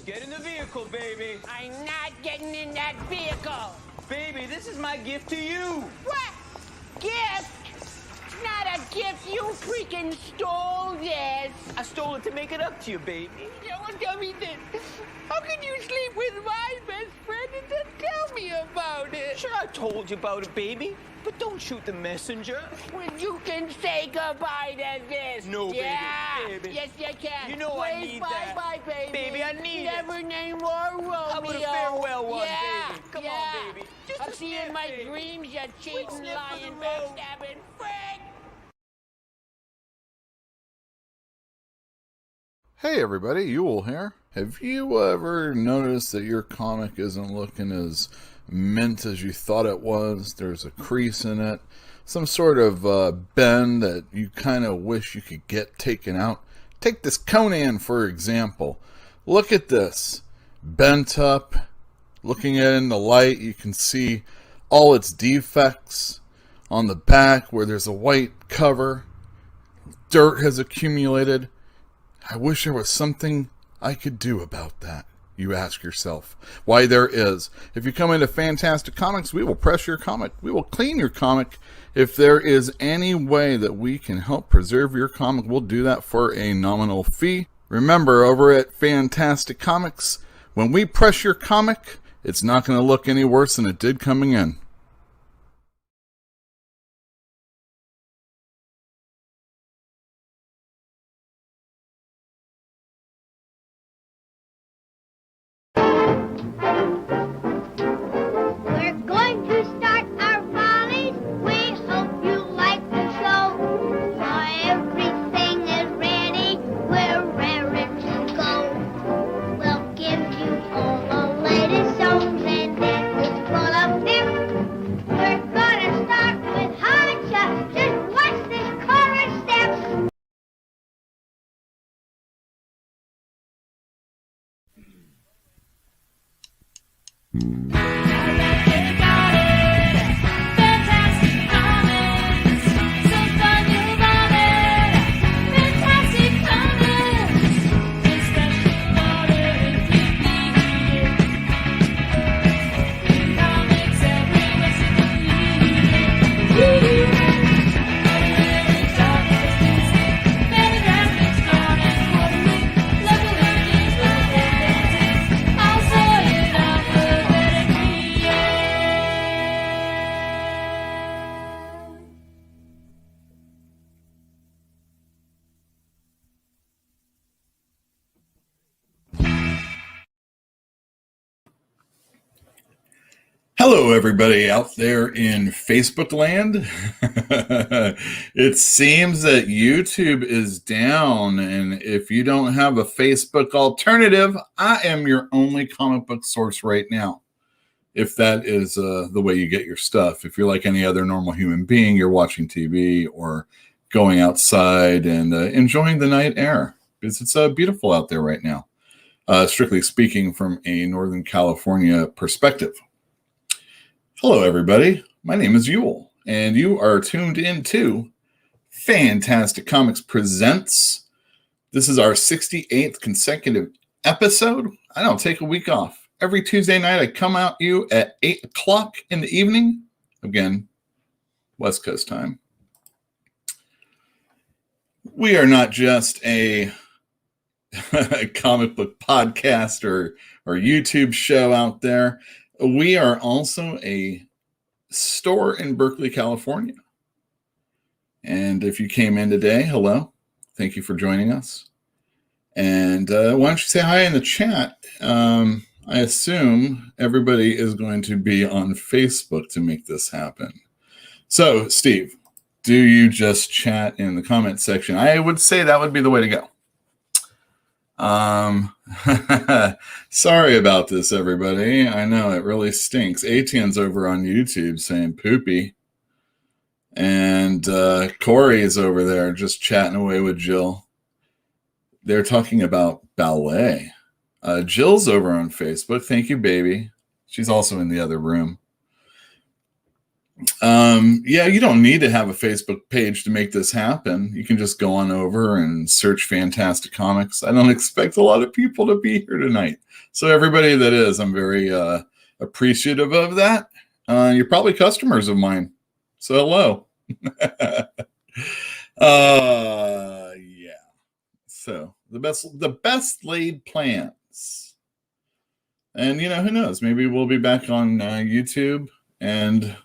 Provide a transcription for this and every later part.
Get in the vehicle, baby. I'm not getting in that vehicle. Baby, this is my gift to you. What? Gift? It's not a gift. You freaking stole this. I stole it to make it up to you, baby. You won't tell me this. How can you sleep with my best friend and then tell me about it? Sure, I told you about it, baby. But don't shoot the messenger. Well, you can say goodbye to this. No, yeah. baby. Yes, you can. You know Where's I need bye that. Bye, baby. Baby, I need Never name more Romeo. How about a farewell one, yeah. baby? Come yeah. on, baby. Just I'll a see you sniff, in my baby. dreams, you cheating, sniff of lying, the road. backstabbing frick. Hey everybody, Yule here. Have you ever noticed that your comic isn't looking as mint as you thought it was? There's a crease in it, some sort of bend that you kind of wish you could get taken out. Take this Conan, for example. Look at this. Bent up. Looking at it in the light, you can see all its defects on the back where there's a white cover. Dirt has accumulated. I wish there was something I could do about that, you ask yourself. Why, there is. If you come into Fantastic Comics, we will press your comic. We will clean your comic. If there is any way that we can help preserve your comic, we'll do that for a nominal fee. Remember, over at Fantastic Comics, when we press your comic, it's not going to look any worse than it did coming in. We're going to start our volleys. We hope you like the show. Everything is ready. We're raring to go. We'll give you all the latest songs and it's full of pep. We're gonna start with high chucks. Just watch this chorus steps. Hello, everybody out there in Facebook land. It seems that YouTube is down, and if you don't have a Facebook alternative, I am your only comic book source right now. If that is the way you get your stuff. If you're like any other normal human being, you're watching TV or going outside and enjoying the night air, because it's beautiful out there right now. Strictly speaking, from a Northern California perspective. Hello, everybody. My name is Yule, and you are tuned into Fantastic Comics Presents. This is our 68th consecutive episode. I don't take a week off. Every Tuesday night, I come out you at 8 o'clock in the evening. Again, West Coast time. we are not just a comic book podcast or YouTube show out there. We are also a store in Berkeley, California. And if you came in today, hello. Thank you for joining us. And why don't you say hi in the chat? I assume everybody is going to be on Facebook to make this happen. So, Steve, do you just chat in the comment section? I would say that would be the way to go. Sorry about this, everybody. I know it really stinks. Atien's over on YouTube saying poopy. And Corey is over there just chatting away with Jill. They're talking about ballet. Jill's over on Facebook. Thank you, baby. She's also in the other room. Yeah, you don't need to have a Facebook page to make this happen. You can just go on over and search Fantastic Comics. I don't expect a lot of people to be here tonight. So everybody that is, I'm very appreciative of that. You're probably customers of mine. So hello. Yeah. So the best laid plans. And who knows? Maybe we'll be back on YouTube, and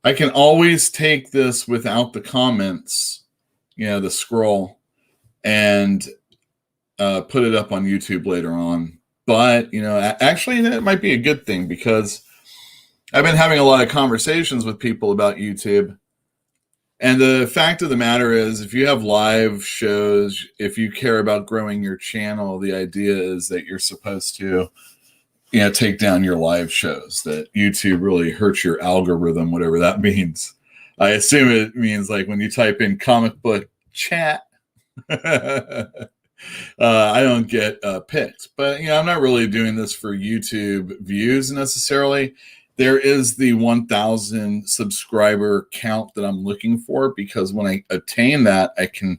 I can always take this without the comments, the scroll, and put it up on YouTube later on. But, actually that might be a good thing, because I've been having a lot of conversations with people about YouTube. And the fact of the matter is, if you have live shows, if you care about growing your channel, the idea is that you're supposed to take down your live shows, that YouTube really hurts your algorithm, whatever that means. I assume it means like when you type in comic book chat, I don't get picked. But, I'm not really doing this for YouTube views necessarily. There is the 1,000 subscriber count that I'm looking for, because when I attain that, I can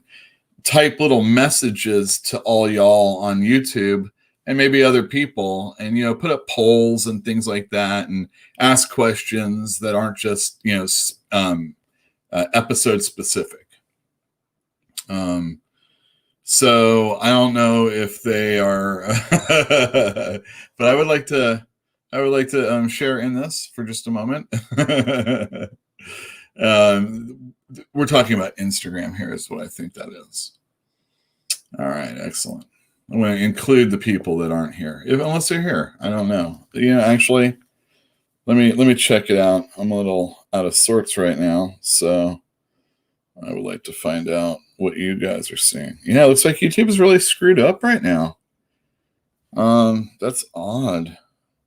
type little messages to all y'all on YouTube and maybe other people, and put up polls and things like that, and ask questions that aren't just episode specific. So I don't know if they are, but I would like to share in this for just a moment. We're talking about Instagram here, is what I think that is. All right, excellent. I'm going to include the people that aren't here, unless they're here. I don't know. Actually, let me check it out. I'm a little out of sorts right now, so I would like to find out what you guys are seeing. Yeah, it looks like YouTube is really screwed up right now. That's odd,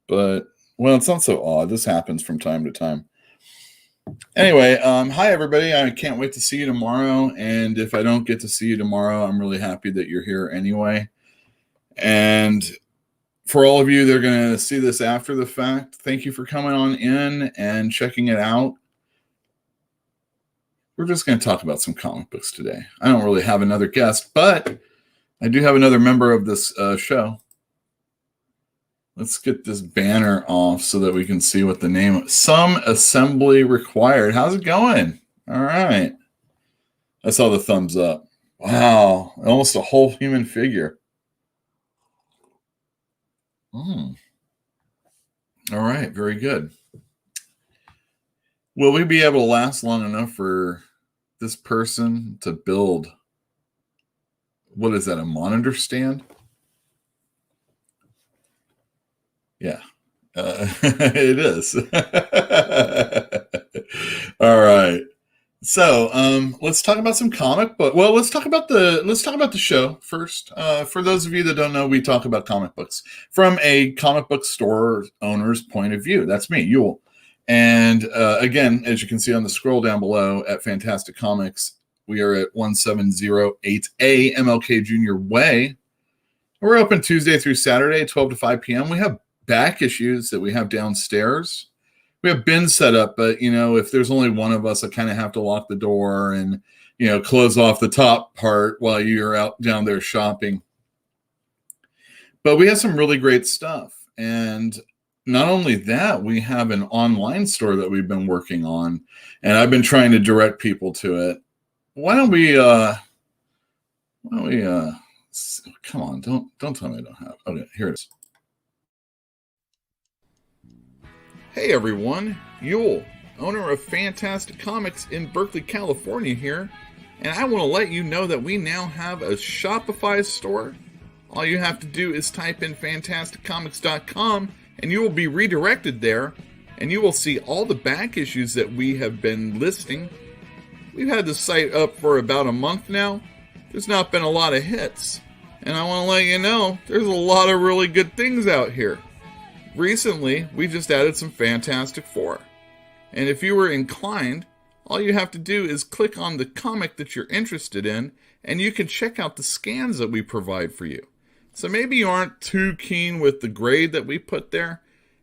but it's not so odd. This happens from time to time. Anyway, hi everybody. I can't wait to see you tomorrow. And if I don't get to see you tomorrow, I'm really happy that you're here anyway. And for all of you that are going to see this after the fact, thank you for coming on in and checking it out. We're just going to talk about some comic books today. I don't really have another guest, but I do have another member of this show. Let's get this banner off so that we can see what the name is. Some assembly required. How's it going? All right. I saw the thumbs up. Wow. Almost a whole human figure. All right. Very good. Will we be able to last long enough for this person to build? What is that? A monitor stand? Yeah, it is. All right. So let's talk about some comic book. Well, let's talk about the show first. For those of you that don't know, we talk about comic books from a comic book store owner's point of view. That's me, Yule. And again, as you can see on the scroll down below at Fantastic Comics, we are at 1708A MLK Jr. Way. We're open Tuesday through Saturday, 12 to 5 p.m. We have back issues that we have downstairs. We have bins set up, but if there's only one of us, I kind of have to lock the door and close off the top part while you're out down there shopping. But we have some really great stuff, and not only that, we have an online store that we've been working on, and I've been trying to direct people to it. Why don't we Why don't we come on, don't tell me I don't have. Okay, here it is. Hey everyone, Yule, owner of Fantastic Comics in Berkeley, California here, and I want to let you know that we now have a Shopify store. All you have to do is type in fantasticcomics.com and you will be redirected there, and you will see all the back issues that we have been listing. We've had the site up for about a month now. There's not been a lot of hits, and I want to let you know there's a lot of really good things out here. Recently, we just added some Fantastic Four, and if you were inclined, all you have to do is click on the comic that you're interested in, and you can check out the scans that we provide for you. So maybe you aren't too keen with the grade that we put there,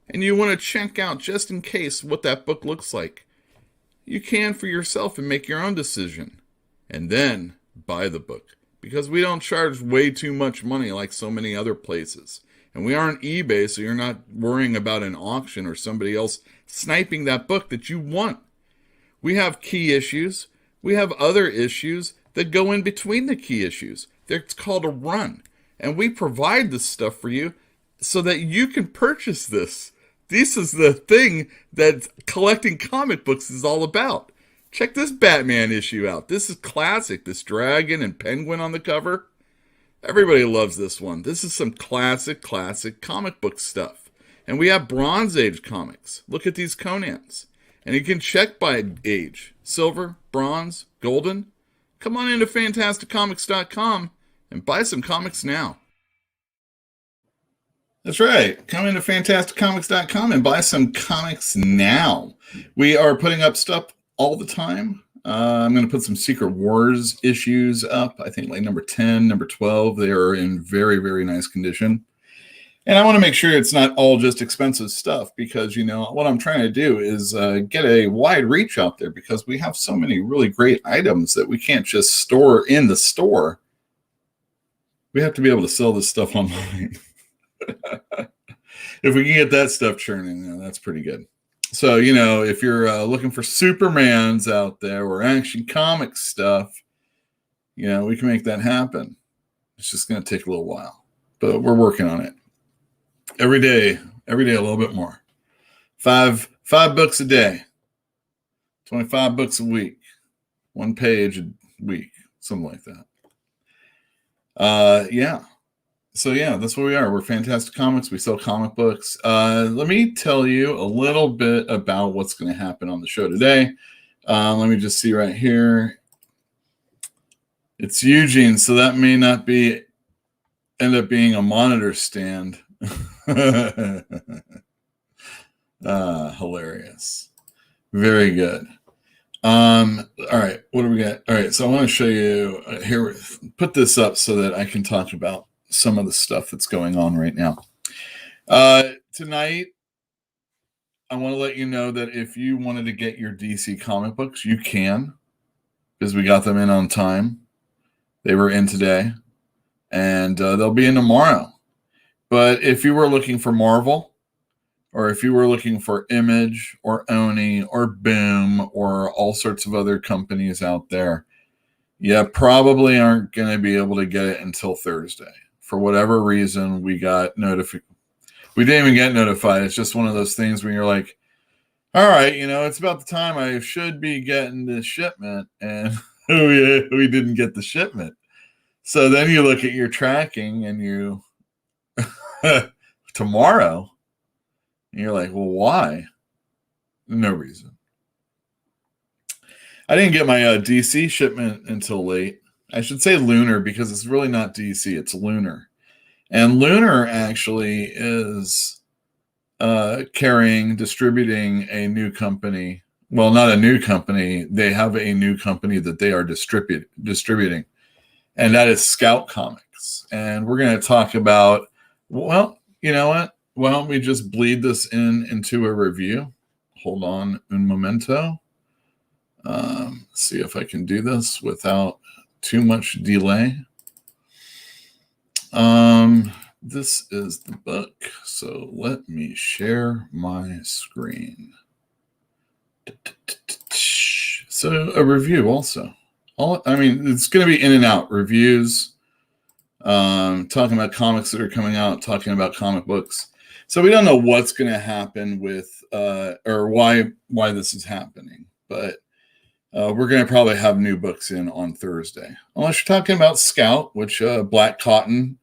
and you want to check out, just in case, what that book looks like. You can for yourself and make your own decision, and then buy the book, because we don't charge way too much money like so many other places. And we aren't eBay, so you're not worrying about an auction or somebody else sniping that book that you want. We have key issues. We have other issues that go in between the key issues. It's called a run. And we provide this stuff for you so that you can purchase this. This is the thing that collecting comic books is all about. Check this Batman issue out. This is classic. This dragon and penguin on the cover. Everybody loves this one. This is some classic comic book stuff. And we have Bronze Age comics. Look at these Conans. And you can check by age. Silver, bronze, golden. Come on into fantasticcomics.com and buy some comics now. That's right. Come into fantasticcomics.com and buy some comics now. We are putting up stuff all the time. I'm going to put some Secret Wars issues up. I think like number 10, number 12. They are in very, very nice condition. And I want to make sure it's not all just expensive stuff, because, you know, what I'm trying to do is get a wide reach out there, because we have so many really great items that we can't just store in the store. We have to be able to sell this stuff online. If we can get that stuff churning, that's pretty good. So, you know, if you're looking for Supermans out there or Action Comics stuff, you know, we can make that happen. It's just going to take a little while, but we're working on it. Every day a little bit more. Five books a day, 25 books a week, 1 page a week, something like that. Yeah. So yeah, that's what we are. We're Fantastic Comics. We sell comic books. Let me tell you a little bit about what's going to happen on the show today. Let me just see right here. It's Eugene, so that may not end up being a monitor stand. Hilarious. Very good. All right, what do we got? All right, so I want to show you here. Put this up so that I can talk about some of the stuff that's going on right now. Tonight, I want to let you know that if you wanted to get your DC comic books, you can, because we got them in on time. They were in today, and they'll be in tomorrow. But if you were looking for Marvel, or if you were looking for Image or Oni or Boom or all sorts of other companies out there, you probably aren't going to be able to get it until Thursday. For whatever reason, we got notified. We didn't even get notified. It's just one of those things when you're like, all right, you know, it's about the time I should be getting this shipment, and we didn't get the shipment. So then you look at your tracking and you tomorrow, and you're like, well, why? No reason. I didn't get my DC shipment until late. I should say lunar, because it's really not DC, it's lunar. And lunar actually is distributing a new company. Well, not a new company. They have a new company that they are distributing. And that is Scout Comics. And we're going to talk about, well, you know what? Why don't we just bleed this into a review? Hold on un momento. See if I can do this without too much delay. This is the book, so let me share my screen. So a review also. I mean, it's going to be in and out reviews, talking about comics that are coming out, talking about comic books. So we don't know what's going to happen with, or why this is happening, but we're going to probably have new books in on Thursday, unless you're talking about Scout, which Black Cotton.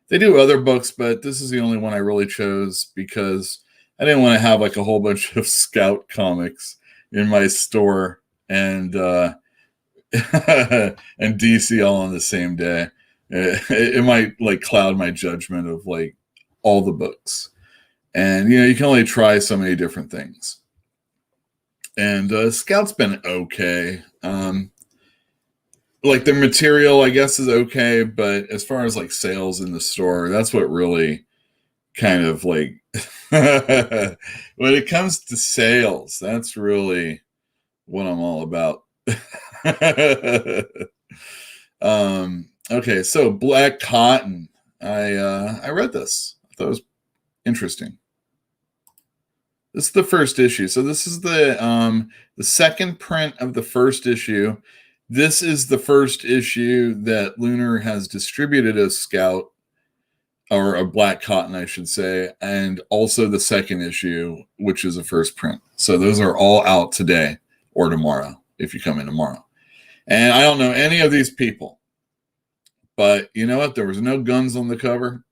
They do other books, but this is the only one I really chose because I didn't want to have like a whole bunch of Scout comics in my store and and DC all on the same day. It might like cloud my judgment of like all the books. And you can only try so many different things. And Scout's been okay. Like the material, I guess, is okay, but as far as like sales in the store, that's what really kind of like when it comes to sales, that's really what I'm all about. Okay, so Black Cotton. I read this. I thought it was interesting. This is the first issue. So this is the second print of the first issue. This is the first issue that Lunar has distributed as Scout, or a Black Cotton, I should say, and also the second issue, which is a first print. So those are all out today or tomorrow, if you come in tomorrow. And I don't know any of these people, but you know what? There was no guns on the cover.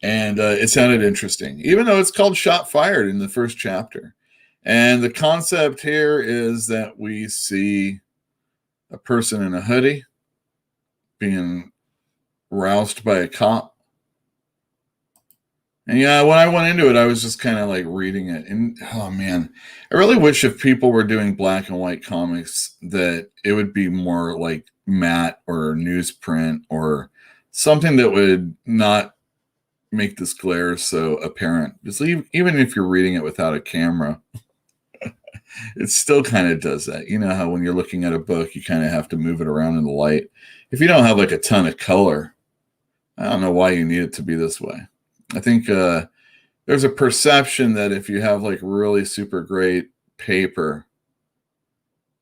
And it sounded interesting, even though it's called Shot Fired in the first chapter. And the concept here is that we see a person in a hoodie being roused by a cop. And yeah, when I went into it, I was just kind of like reading it. And oh man, I really wish if people were doing black and white comics that it would be more like matte or newsprint or something that would not make this glare so apparent. Just even if you're reading it without a camera, it still kind of does that. You know how when you're looking at a book, you kind of have to move it around in the light. If you don't have like a ton of color, I don't know why you need it to be this way. I think there's a perception that if you have like really super great paper,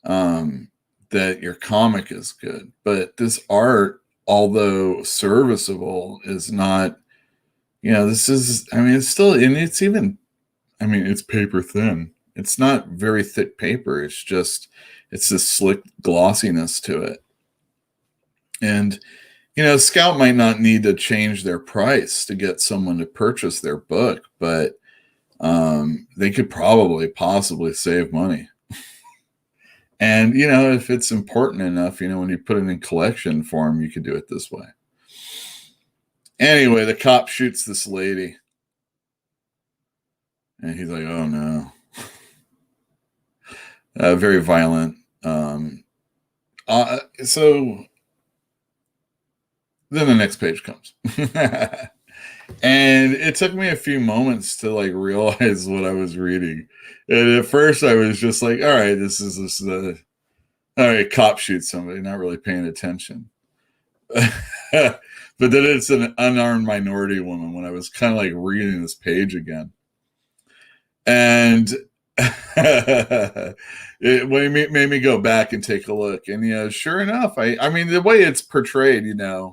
that your comic is good. But this art, although serviceable, is not, this is, I mean, it's still, and it's even, I mean, it's paper thin. It's not very thick paper. It's just, it's this slick glossiness to it. And, Scout might not need to change their price to get someone to purchase their book, but they could possibly save money. And, if it's important enough, when you put it in collection form, you could do it this way. Anyway, the cop shoots this lady. And he's like, oh no. Very violent. So then the next page comes. And it took me a few moments to like realize what I was reading. And at first I was just like, all right, all right, cop shoots somebody, not really paying attention. But then it's an unarmed minority woman when I was kind of like reading this page again. And it made me go back and take a look. And, sure enough, I mean, the way it's portrayed, I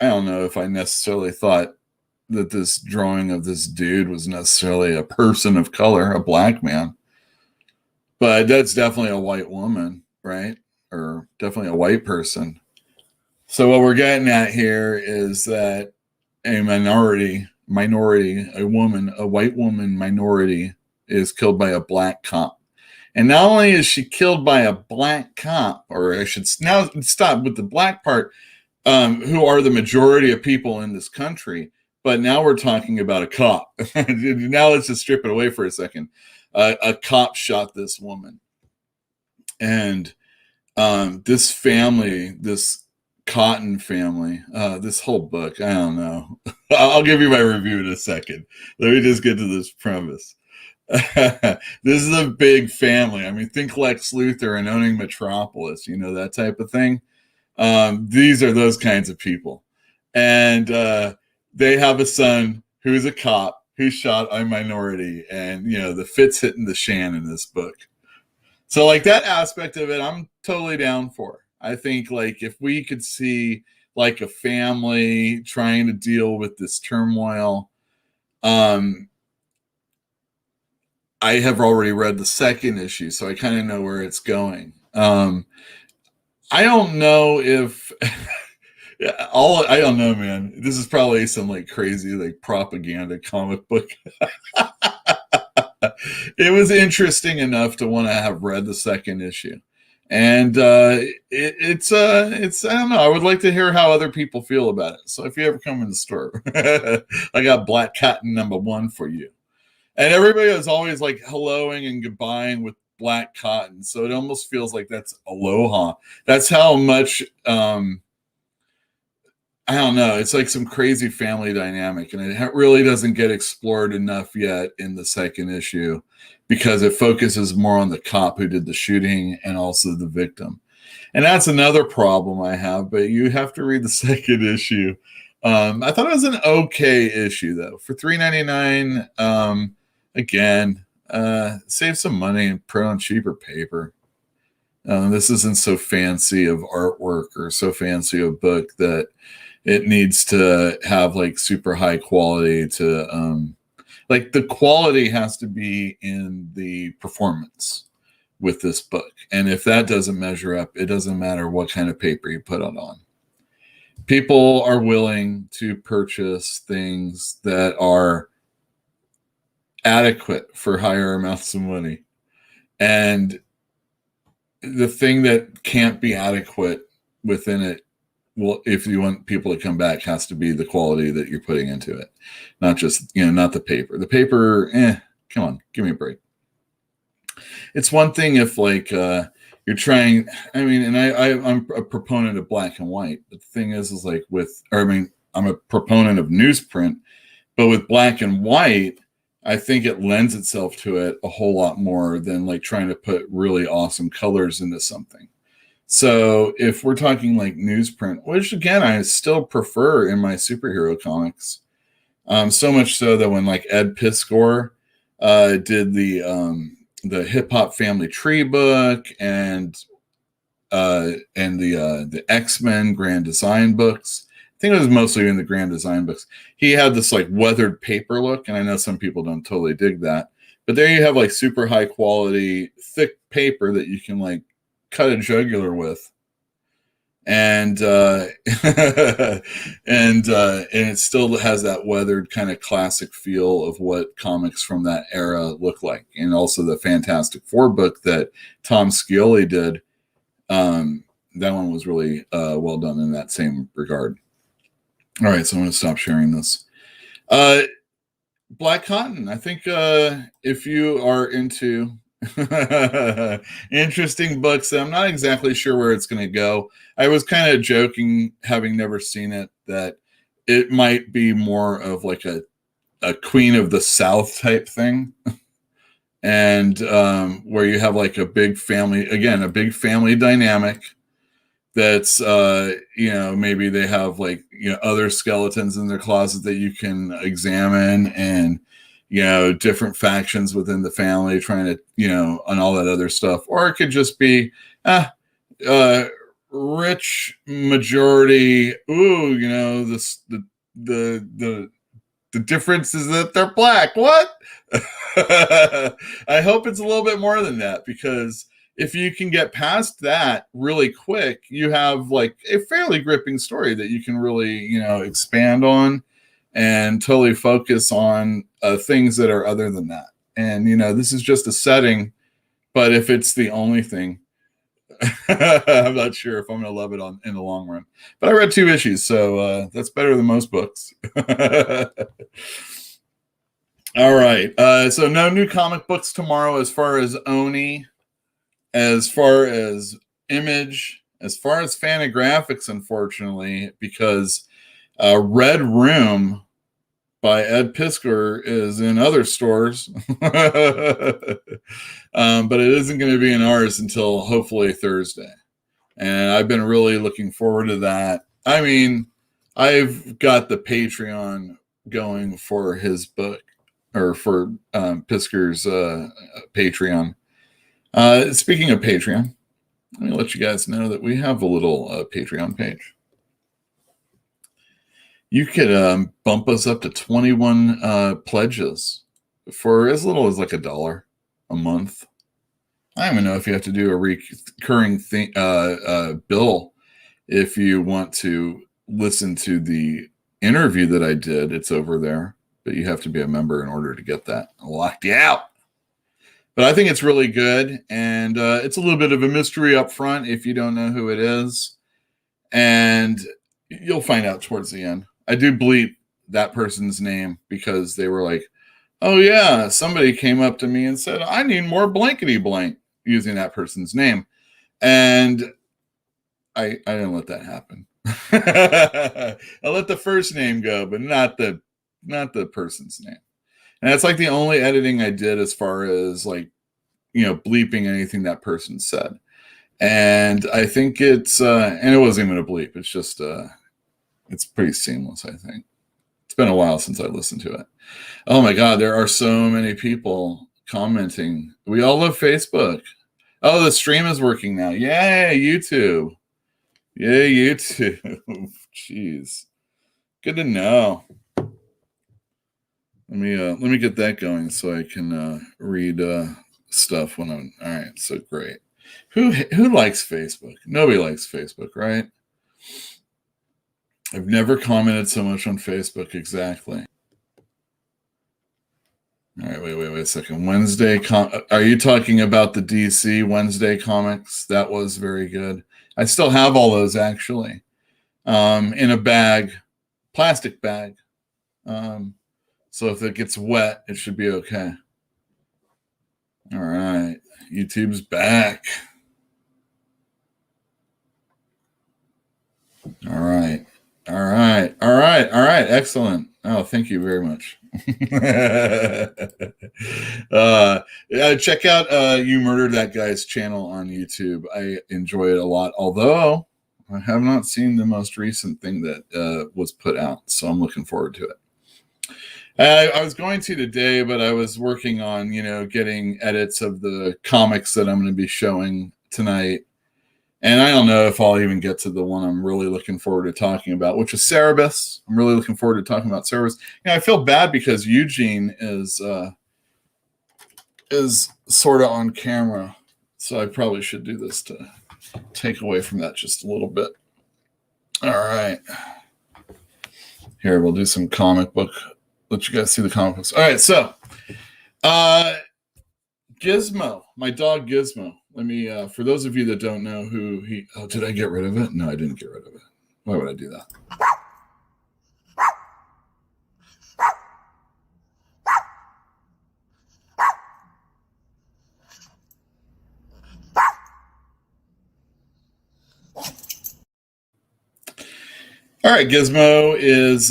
don't know if I necessarily thought that this drawing of this dude was necessarily a person of color, a black man. But that's definitely a white woman, right? Or definitely a white person. So what we're getting at here is that a a white woman minority is killed by a black cop. And not only is she killed by a black cop, or I should now stop with the black part, who are the majority of people in this country, but now we're talking about a cop. Now let's just strip it away for a second. A cop shot this woman. And this family, this Cotton family, this whole book, I don't know. I'll give you my review in a second. Let me just get to this premise. This is a big family. I mean, think Lex Luthor and owning Metropolis, that type of thing. These are those kinds of people. And they have a son who's a cop who shot a minority. And, the fit's hitting the shan in this book. So like that aspect of it, I'm totally down for. I think like if we could see like a family trying to deal with this turmoil, I have already read the second issue, so I kind of know where it's going. I don't know if I don't know, man. This is probably some like crazy like propaganda comic book. It was interesting enough to want to have read the second issue, and it's I don't know. I would like to hear how other people feel about it. So if you ever come in the store, I got Black Cotton #1 for you. And everybody is always like helloing and goodbying with Black Cotton, so it almost feels like that's aloha. That's how much I don't know. It's like some crazy family dynamic, and it really doesn't get explored enough yet in the second issue because it focuses more on the cop who did the shooting and also the victim. And that's another problem I have, but you have to read the second issue. I thought it was an okay issue though. For $3.99, again, save some money and print on cheaper paper. This isn't so fancy of artwork or so fancy of book that it needs to have like super high quality to like the quality has to be in the performance with this book. And if that doesn't measure up, it doesn't matter what kind of paper you put it on. People are willing to purchase things that are adequate for higher amounts of money. And the thing that can't be adequate within it, well, if you want people to come back, has to be the quality that you're putting into it, not just, not the paper. The paper, come on, give me a break. It's one thing if like you're trying. I mean, and I'm a proponent of black and white. But the thing is like I'm a proponent of newsprint, but with black and white, I think it lends itself to it a whole lot more than like trying to put really awesome colors into something. So if we're talking like newsprint, which again, I still prefer in my superhero comics, so much so that when like Ed Piskor did the Hip Hop Family Tree book and the X-Men Grand Design books, I think it was mostly in the Grand Design books, he had this like weathered paper look, and I know some people don't totally dig that, but there you have like super high quality thick paper that you can like cut a jugular with, and and it still has that weathered kind of classic feel of what comics from that era look like. And also the Fantastic Four book that Tom Scioli did, that one was really well done in that same regard. All right, so I'm going to stop sharing this. Black Cotton, I think if you are into interesting books, I'm not exactly sure where it's going to go. I was kind of joking, having never seen it, that it might be more of like a Queen of the South type thing. And where you have like a big family dynamic that's maybe they have like other skeletons in their closet that you can examine, and different factions within the family trying to and all that other stuff. Or it could just be rich majority, the difference is that they're black. What? I hope it's a little bit more than that, because if you can get past that really quick, you have like a fairly gripping story that you can really, expand on and totally focus on things that are other than that. And, this is just a setting, but if it's the only thing, I'm not sure if I'm going to love it in the long run. But I read 2 issues, so that's better than most books. All right. So no new comic books tomorrow as far as Oni, as far as Image, as far as Fantagraphics, unfortunately, because Red Room by Ed Piskor is in other stores. But it isn't going to be in ours until hopefully Thursday. And I've been really looking forward to that. I mean, I've got the Patreon going for his book, or for Piskor's Patreon. Speaking of Patreon, let me let you guys know that we have a little Patreon page. You could bump us up to 21 pledges for as little as like $1 a month. I don't even know if you have to do a recurring bill if you want to listen to the interview that I did. It's over there, but you have to be a member in order to get that. I locked you out. But I think it's really good, and it's a little bit of a mystery up front if you don't know who it is, and you'll find out towards the end. I do bleep that person's name because they were like, oh yeah, somebody came up to me and said, I need more blankety blank, using that person's name. And I didn't let that happen. I let the first name go, but not the person's name. And that's like the only editing I did as far as like, bleeping anything that person said. And I think it's, and it wasn't even a bleep. It's just, it's pretty seamless, I think. It's been a while since I listened to it. Oh my God, there are so many people commenting. We all love Facebook. Oh, the stream is working now. Yay, YouTube. Yay, YouTube. Jeez. Good to know. Let me get that going so I can read stuff when I'm all right. So great. Who likes Facebook? Nobody likes Facebook, right? I've never commented so much on Facebook. Exactly. All right, wait a second. Wednesday, are you talking about the DC Wednesday comics? That was very good. I still have all those actually, in a bag, plastic bag. So if it gets wet, it should be okay. All right, YouTube's back. All right. Excellent. Oh, thank you very much. Check out You Murdered That Guy's channel on YouTube. I enjoy it a lot, although I have not seen the most recent thing that was put out, so I'm looking forward to it. I was going to today, but I was working on, getting edits of the comics that I'm going to be showing tonight. And I don't know if I'll even get to the one I'm really looking forward to talking about, which is Cerebus. I'm really looking forward to talking about Cerebus. I feel bad because Eugene is sort of on camera, so I probably should do this to take away from that just a little bit. All right. Here, we'll do some comic book. Let you guys see the comic books. All right, so Gizmo, my dog Gizmo. Let me, for those of you that don't know who did I get rid of it? No, I didn't get rid of it. Why would I do that? All right, Gizmo is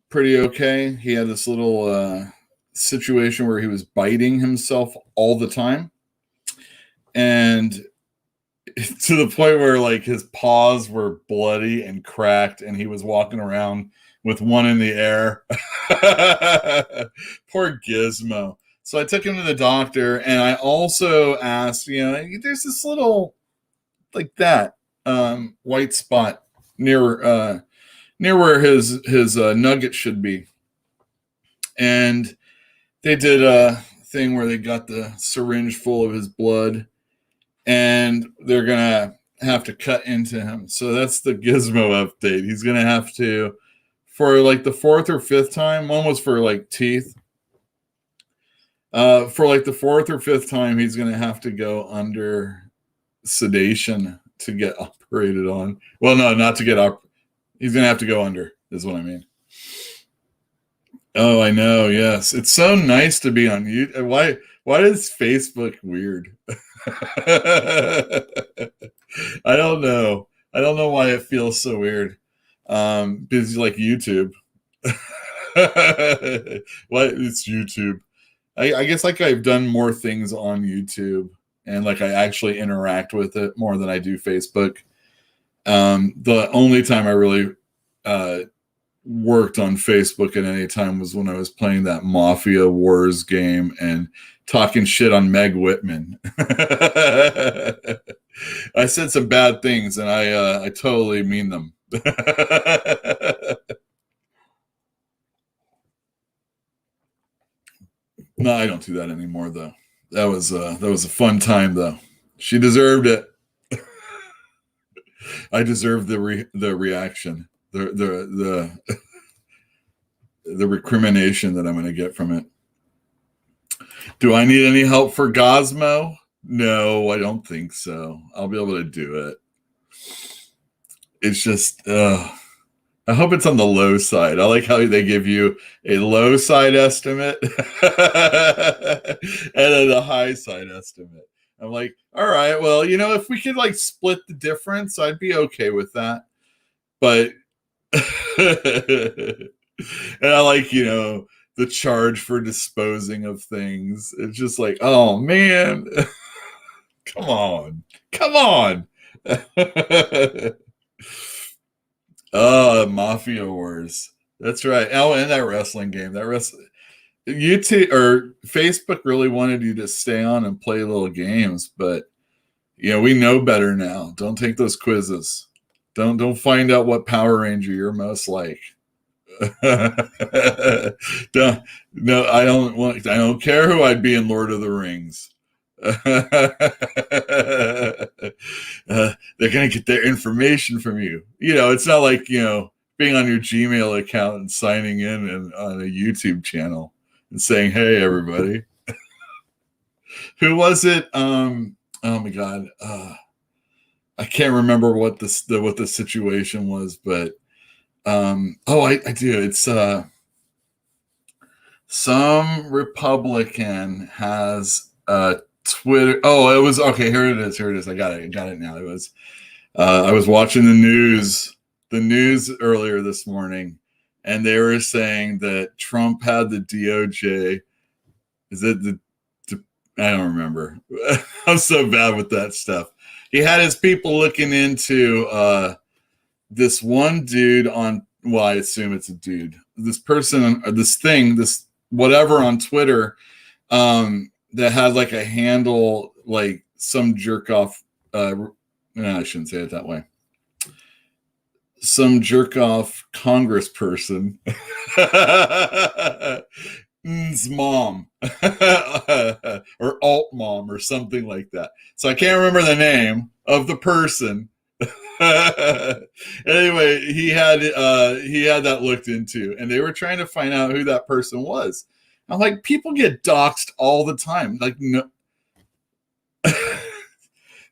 pretty okay. He had this little situation where he was biting himself all the time. And to the point where like his paws were bloody and cracked and he was walking around with one in the air. Poor Gizmo. So I took him to the doctor and I also asked, there's this little like that white spot near where his nugget should be. And they did a thing where they got the syringe full of his blood and they're going to have to cut into him. So that's the Gizmo update. He's going to have to, for like the fourth or fifth time, one was for like teeth. For like the fourth or fifth time, he's going to have to go under sedation to get operated on. Well, no, not to get up. He's going to have to go under, is what I mean. Oh, I know. Yes. It's so nice to be on YouTube. Why is Facebook weird? I don't know. I don't know why it feels so weird. Because you like YouTube. What? It's YouTube. I guess like I've done more things on YouTube and like I actually interact with it more than I do Facebook. The only time I really worked on Facebook at any time was when I was playing that Mafia Wars game and talking shit on Meg Whitman. I said some bad things, and I totally mean them. No, I don't do that anymore, though. That was a fun time, though. She deserved it. I deserve the reaction, the recrimination that I'm going to get from it. Do I need any help for Gizmo? No, I don't think so. I'll be able to do it. It's just, I hope it's on the low side. I like how they give you a low side estimate and then a high side estimate. I'm like, all right, well, if we could like split the difference, I'd be okay with that. But, and I like, the charge for disposing of things. It's just like, oh man, come on. Mafia Wars. That's right. Oh, and that wrestling game. YouTube or Facebook really wanted you to stay on and play little games, but we know better now. Don't take those quizzes. Don't find out what Power Ranger you're most like. I don't care who I'd be in Lord of the Rings. They're gonna get their information from you. It's not like being on your Gmail account and signing in and on a YouTube channel and saying, "Hey, everybody." Who was it? Oh my God, I can't remember what the situation was, but I do. It's some Republican has Twitter. Oh, it was okay. Here it is. I got it now. It was. I was watching the news earlier this morning, and they were saying that Trump had the DOJ. Is it I don't remember. I'm so bad with that stuff. He had his people looking into this one dude on. Well, I assume it's a dude. This person, or this thing, this whatever on Twitter. That had like a handle, like some jerk off. No, I shouldn't say it that way. Some jerk off congressperson, mom, or alt mom, or something like that. So I can't remember the name of the person. Anyway, he had that looked into, and they were trying to find out who that person was. I'm like, people get doxxed all the time. Like, no,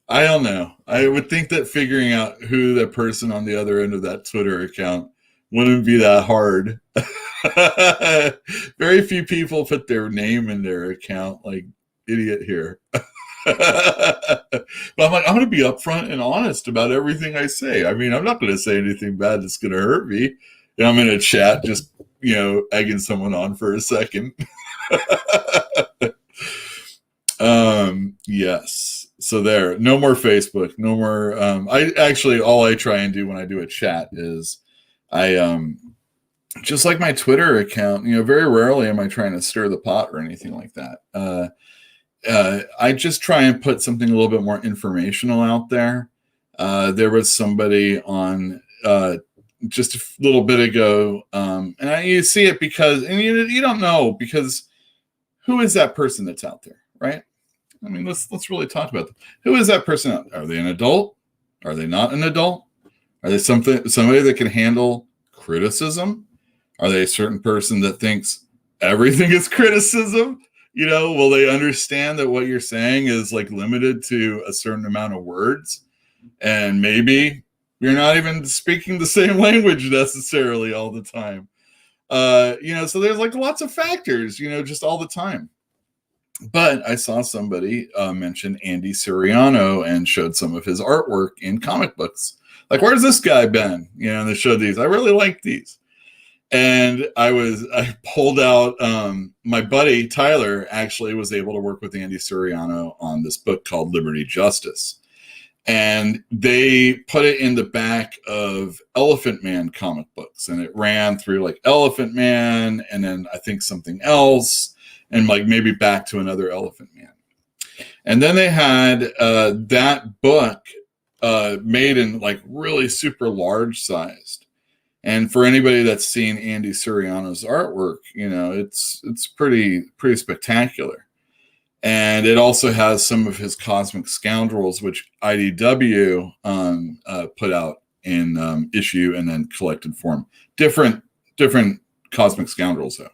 I don't know. I would think that figuring out who the person on the other end of that Twitter account wouldn't be that hard. Very few people put their name in their account, like idiot here. But I'm like, I'm going to be upfront and honest about everything I say. I mean, I'm not going to say anything bad that's going to hurt me. And I'm in a chat just, egging someone on for a second. Yes. So there, no more Facebook, no more. All I try and do when I do a chat is just like my Twitter account, very rarely am I trying to stir the pot or anything like that. I just try and put something a little bit more informational out there. There was somebody on, just a little bit ago, and you see it because, and you don't know, because who is that person that's out there, right? I mean, let's really talk about them. Who is that person out there? Are they an adult? Are they not an adult? Are they somebody that can handle criticism? Are they a certain person that thinks everything is criticism? Will they understand that what you're saying is like limited to a certain amount of words, and maybe you're not even speaking the same language necessarily all the time. So there's like lots of factors, just all the time. But I saw somebody mention Andy Suriano and showed some of his artwork in comic books. Like, where's this guy been? And they showed these. I really like these. And I pulled out, my buddy Tyler actually was able to work with Andy Suriano on this book called Liberty Justice. And they put it in the back of Elephant Man comic books, and it ran through like Elephant Man, and then I think something else, and like maybe back to another Elephant Man. And then they had that book made in like really super large sized. And for anybody that's seen Andy Suriano's artwork, you know, it's pretty spectacular. And it also has some of his Cosmic Scoundrels, which IDW put out in issue and then collected form. Different Cosmic Scoundrels, though.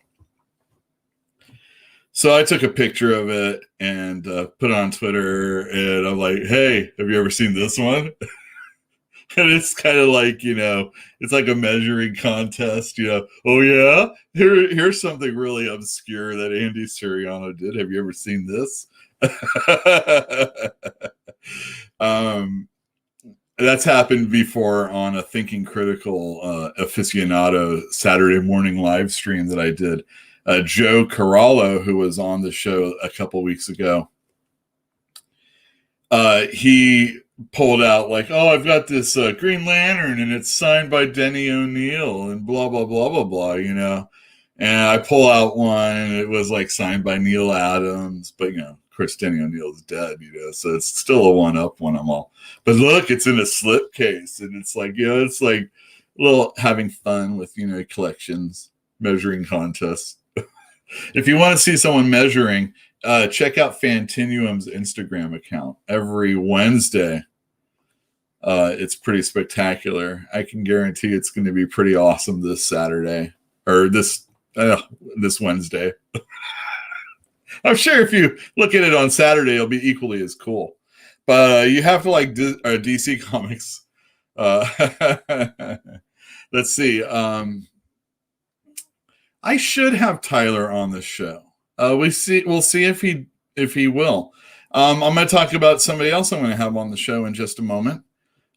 So I took a picture of it and put it on Twitter, and I'm like, hey, have you ever seen this one? And it's kind of like, you know, it's like a measuring contest, you know. Oh, yeah? Here's something really obscure that Andy Suriano did. Have you ever seen this? That's happened before on a Thinking Critical aficionado Saturday morning live stream that I did. Joe Corallo, who was on the show a couple weeks ago, he pulled out like, oh, I've got this Green Lantern and it's signed by Denny O'Neil and blah, blah, blah, blah, blah, you know. And I pull out one and it was like signed by Neil Adams, but, you know, of course, Denny O'Neil's dead, you know, so it's still a one-up on them all. But look, it's in a slipcase, and it's like, you know, it's like a little having fun with, you know, collections, measuring contests. If you want to see someone measuring, check out Fantinuum's Instagram account every Wednesday. It's pretty spectacular. I can guarantee it's going to be pretty awesome this Saturday or this Wednesday. I'm sure if you look at it on Saturday, it'll be equally as cool. But you have to like DC Comics. Let's see. I should have Tyler on the show. We'll see if he will. I'm going to talk about somebody else I'm going to have on the show in just a moment,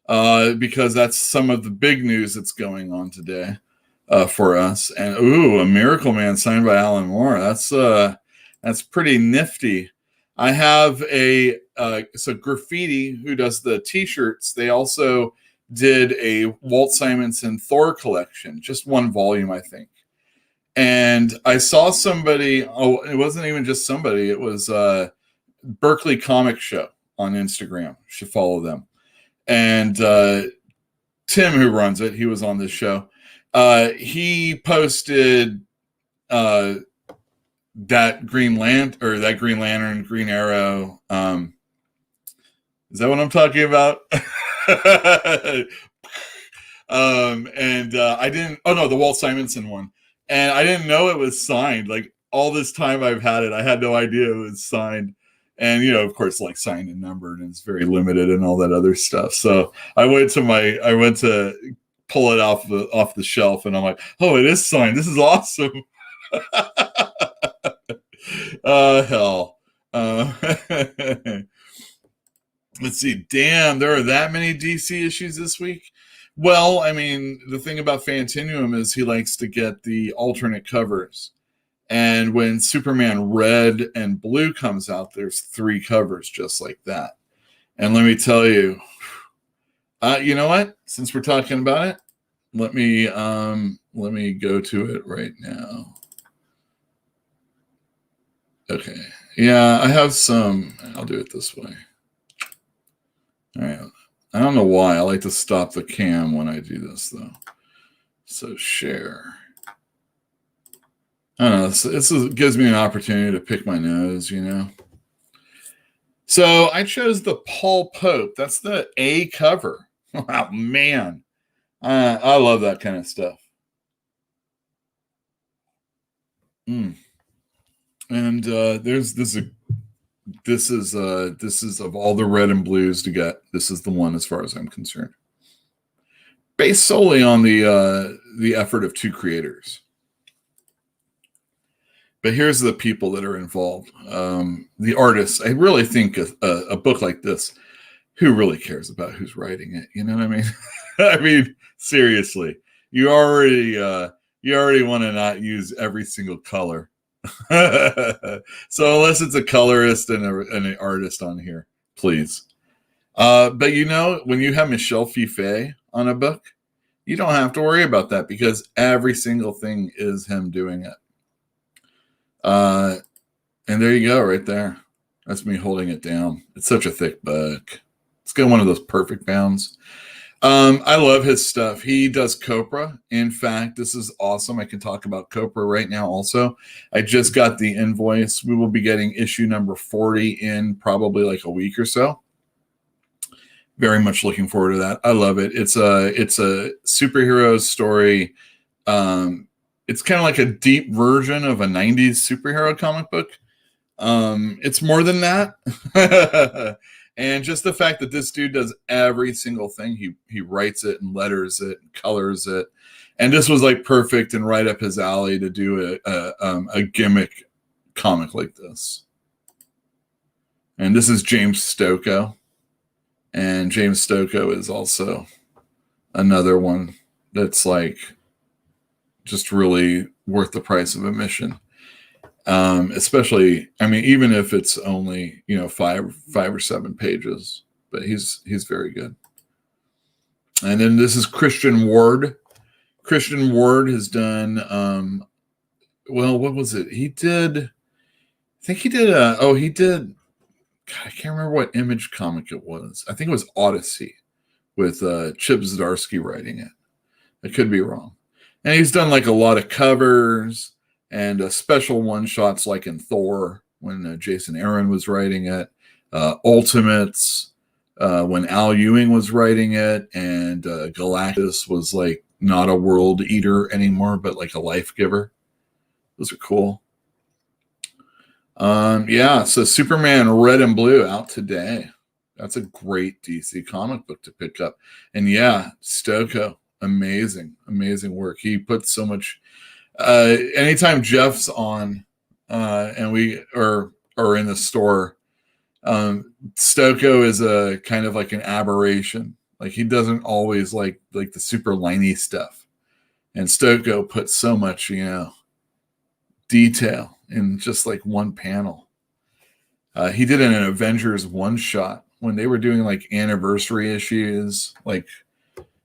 because that's some of the big news that's going on today for us. And a Miracle Man signed by Alan Moore. That's pretty nifty. I have so Graffiti, who does the t-shirts. They also did a Walt Simonson Thor collection, just one volume, I think. And I saw somebody, it wasn't even just somebody, it was Berkeley Comic Show on Instagram. You should follow them. And Tim, who runs it, he was on this show. He posted that Green Lantern, Green Arrow. Is that what I'm talking about? I didn't, the Walt Simonson one. And I didn't know it was signed. Like all this time I've had it, I had no idea it was signed. And, you know, of course, like signed and numbered, and it's very limited and all that other stuff. So I went to pull it off the shelf, and I'm like, oh, it is signed. This is awesome. Hell. Let's see. Damn, there are that many DC issues this week. Well, I mean, the thing about Fantinuum is he likes to get the alternate covers. And when Superman Red and Blue comes out, there's 3 covers just like that. And let me tell you, you know what? Since we're talking about it, let me go to it right now. Okay. Yeah, I have some. I'll do it this way. All right. I don't know why. I like to stop the cam when I do this, though. So share. I don't know. This gives me an opportunity to pick my nose, you know. So I chose the Paul Pope. That's the A cover. Wow, man. I love that kind of stuff. And this is of all the red and blues to get, this is the one as far as I'm concerned. Based solely on the effort of 2 creators. But here's the people that are involved. The artists. I really think a book like this, who really cares about who's writing it? You know what I mean? I mean, seriously, you already want to not use every single color. So unless it's a colorist and an artist on here, please. But you know, when you have Michel Fiffe on a book, you don't have to worry about that because every single thing is him doing it. And there you go, right there. That's me holding it down. It's such a thick book. It's got one of those perfect bounds. I love his stuff. He does Copra. In fact, this is awesome. I can talk about Copra right now also. I just got the invoice. We will be getting issue number 40 in probably like a week or so. Very much looking forward to that. I love it. It's a superhero story. It's kind of like a deep version of a 90s superhero comic book. It's more than that. And just the fact that this dude does every single thing, he writes it and letters it and colors it. And this was like perfect and right up his alley to do a gimmick comic like this. And this is James Stoko. And James Stoko is also another one that's like just really worth the price of admission. Especially, I mean, even if it's only, you know, five or 7 pages, but he's very good. And then this is Christian Ward. Christian Ward has done, well, what was it? He did, I think he did, God, I can't remember what Image comic it was. I think it was Odyssey with Chip Zdarsky writing it. I could be wrong. And he's done like a lot of covers and special one-shots like in Thor when Jason Aaron was writing it, Ultimates when Al Ewing was writing it, and Galactus was like not a world eater anymore, but like a life giver. Those are cool. Yeah, so Superman Red and Blue out today. That's a great DC comic book to pick up. And yeah, Stoko, amazing work. He puts so much. Anytime Jeff's on, and we are in the store, Stoko is a kind of like an aberration. Like he doesn't always like the super liney stuff, and Stoko puts so much, you know, detail in just like one panel. He did an Avengers one shot when they were doing like anniversary issues, like,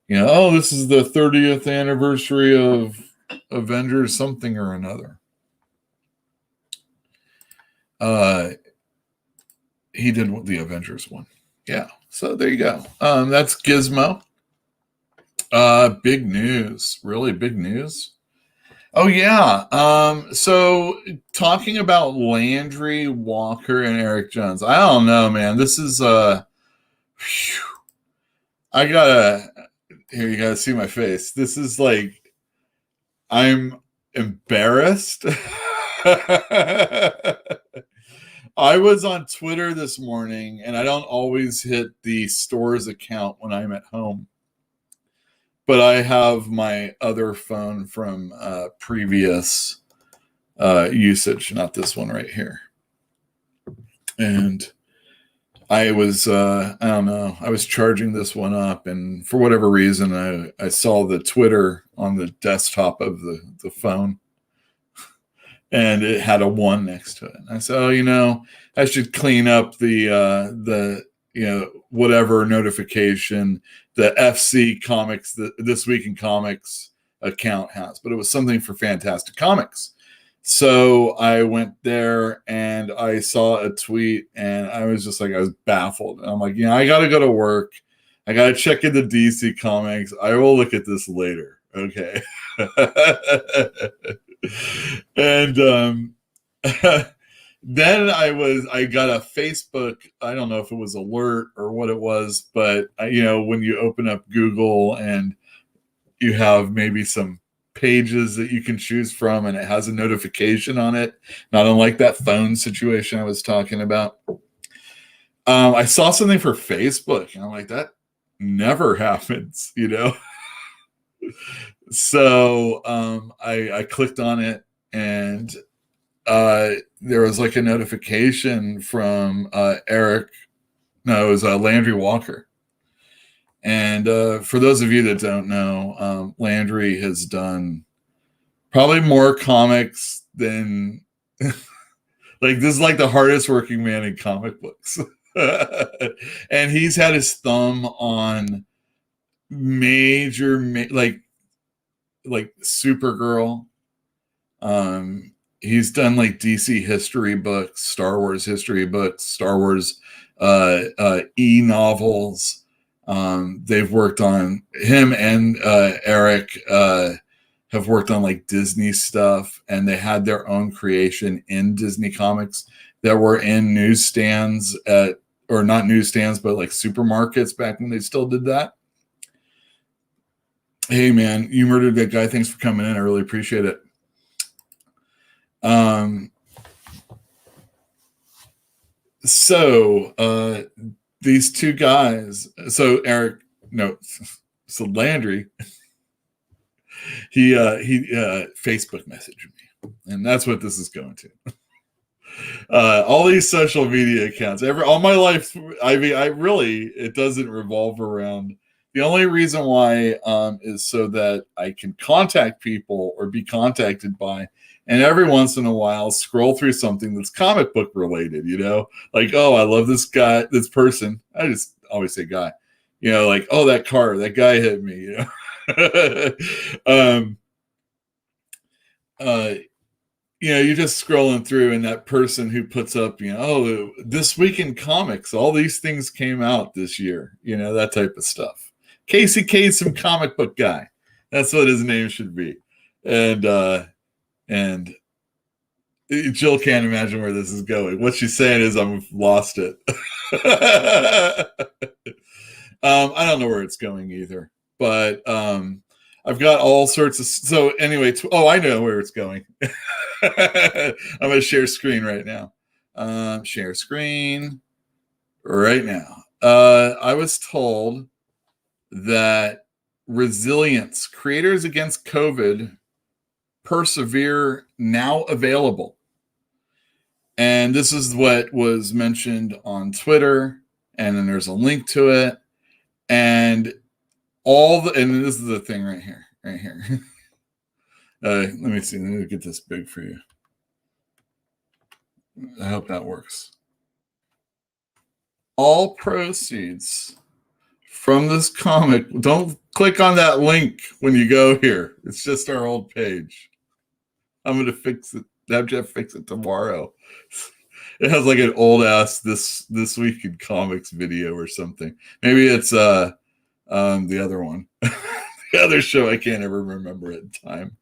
you know, oh, this is the 30th anniversary of Avengers something or another. He did the Avengers one. Yeah. So there you go. That's Gizmo. Big news. Really big news. Oh yeah. So talking about Landry Walker and Eric Jones. I don't know, man. This is I gotta here, you gotta see my face. This is like I'm embarrassed. I was on Twitter this morning, and I don't always hit the store's account when I'm at home. But I have my other phone from previous usage, not this one right here. And I was, I don't know, I was charging this one up, and for whatever reason, I saw the Twitter on the desktop of the phone, and it had a 1 next to it. And I said, oh, you know, I should clean up the you know, whatever notification the FC Comics, This Week in Comics account has. But it was something for Fantastic Comics. So I went there and I saw a tweet, and I was just like, I was baffled. And I'm like, you know, I got to go to work. I got to check into DC Comics. I will look at this later. Okay. And then I got a Facebook, I don't know if it was alert or what it was, but you know, when you open up Google and you have maybe some pages that you can choose from, and it has a notification on it, not unlike that phone situation I was talking about. I saw something for Facebook, and I'm like, that never happens, you know? So I clicked on it, and there was like a notification from Landry Walker. And for those of you that don't know, Landry has done probably more comics than like, this is like the hardest working man in comic books. And he's had his thumb on major, like Supergirl. He's done like DC history books, Star Wars history books, Star Wars e-novels. They've worked on, him and Eric have worked on like Disney stuff, and they had their own creation in Disney Comics that were in newsstands or not newsstands, but like supermarkets back when they still did that. Hey man, you murdered that guy. Thanks for coming in. I really appreciate it. So these two guys, so Landry, he Facebook messaged me, and that's what this is going to. All these social media accounts, all my life, I mean, it doesn't revolve around. The only reason why is so that I can contact people or be contacted by, and every once in a while scroll through something that's comic book related, like, oh, I love this guy, this person. I just always say guy, like, oh, that car, that guy hit me, you're just scrolling through, and that person who puts up, oh, this week in comics, all these things came out this year, that type of stuff. Casey Kasem, comic book guy. That's what his name should be. And Jill can't imagine where this is going. What she's saying is, I've lost it. I don't know where it's going either. But I've got all sorts of. So anyway, I know where it's going. I'm going to share screen right now. Share screen right now. I was told that Resilience, Creators Against COVID, Persevere, now available. And this is what was mentioned on Twitter, and then there's a link to it. And and this is the thing right here. Let me see. Let me get this big for you. I hope that works. All proceeds from this comic, don't click on that link when you go here. It's just our old page. I'm going to fix it. Have Jeff fix it tomorrow. It has like an old ass this week in comics video or something. Maybe it's the other one. The other show I can't ever remember at the time.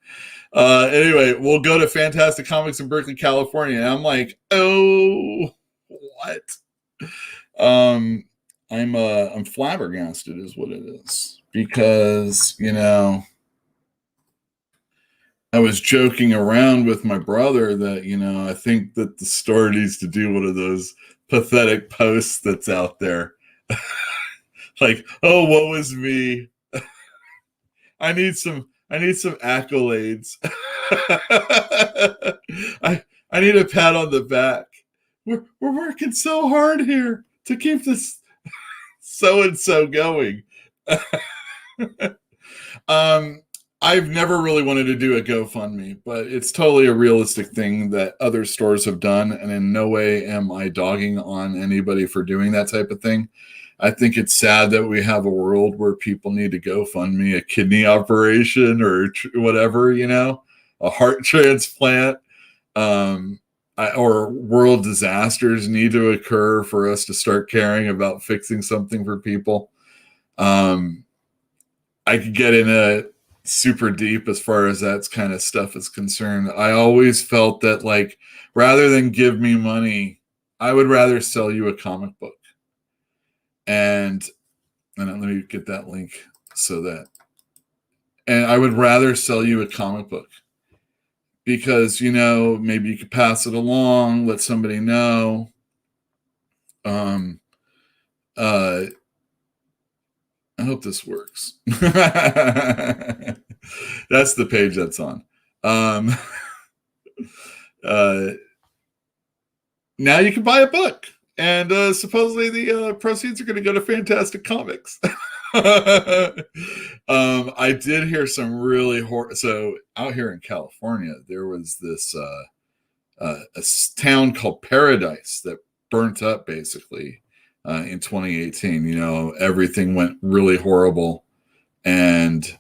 Anyway, we'll go to Fantastic Comics in Berkeley, California. And I'm like, oh, what? I'm flabbergasted is what it is, because, I was joking around with my brother that, I think that the store needs to do one of those pathetic posts that's out there. Like, oh, woe is me. I need some accolades. I need a pat on the back. We're working so hard here to keep this so-and-so going. I've never really wanted to do a GoFundMe, but it's totally a realistic thing that other stores have done, and in no way am I dogging on anybody for doing that type of thing. I think it's sad that we have a world where people need to GoFundMe a kidney operation or whatever, a heart transplant, or world disasters need to occur for us to start caring about fixing something for people. I could get in a super deep as far as that kind of stuff is concerned. I always felt that, like, rather than give me money, I would rather sell you a comic book. And let me get that link and I would rather sell you a comic book because, maybe you could pass it along, let somebody know. I hope this works. That's the page that's on. Now you can buy a book. And supposedly the proceeds are going to go to Fantastic Comics. I did hear some really so out here in California, there was this a town called Paradise that burnt up basically in 2018. You know, everything went really horrible, and you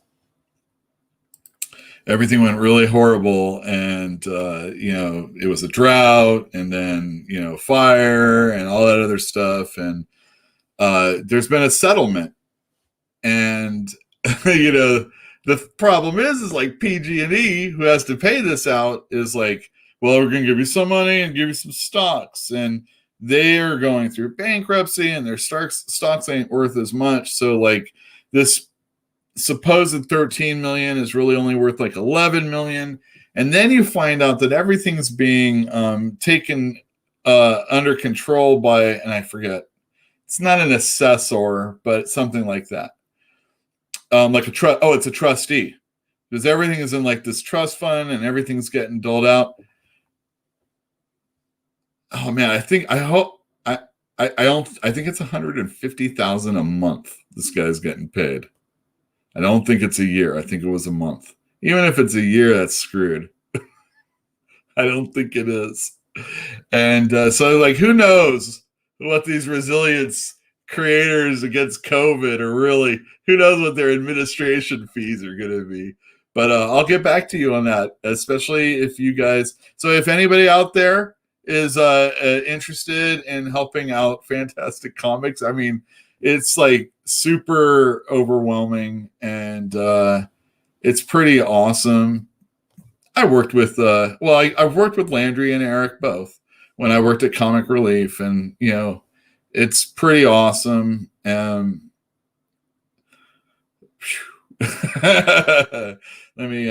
know, it was a drought, and then, you know, fire and all that other stuff. And there's been a settlement, and you know, the problem is like PG&E, who has to pay this out, is like, well, we're going to give you some money and give you some stocks, and they are going through bankruptcy, and their stocks ain't worth as much. So like this supposed 13 million is really only worth like 11 million. And then you find out that everything's being taken under control by, and I forget, it's not an assessor, but something like that. Like a trust. Oh, it's a trustee, because everything is in like this trust fund and everything's getting doled out. Oh man, I think it's 150,000 a month this guy's getting paid. I don't think it's a year. I think it was a month. Even if it's a year, that's screwed. I don't think it is. And so like, who knows what these resilience creators against COVID are really, who knows what their administration fees are going to be. But I'll get back to you on that, especially if you guys, so if anybody out there is interested in helping out Fantastic Comics, I mean, it's like super overwhelming, and it's pretty awesome. I've worked with Landry and Eric both when I worked at Comic Relief, and you know, it's pretty awesome. Let me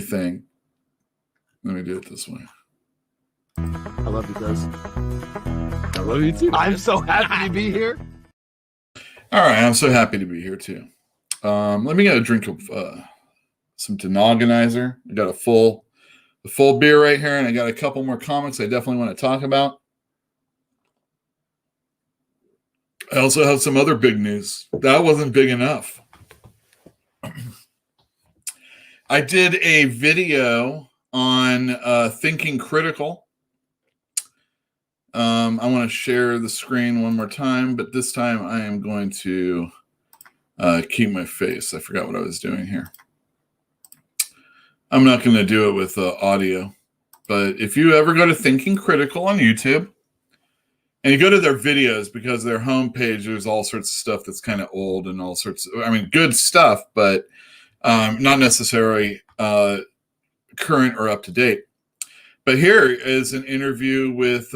think. Let me do it this way. I love you guys. I love you too. I'm so happy to be here. All right, I'm so happy to be here too. Let me get a drink of some Denogonizer. I got a full beer right here, and I got a couple more comics I definitely want to talk about. I also have some other big news. That wasn't big enough. I did a video on thinking critical. I want to share the screen one more time, but this time I am going to keep my face. I forgot what I was doing here. I'm not going to do it with audio, but if you ever go to Thinking Critical on YouTube, and you go to their videos, because their homepage, there's all sorts of stuff that's kind of old and all sorts of, I mean, good stuff, but not necessarily current or up to date. But here is an interview with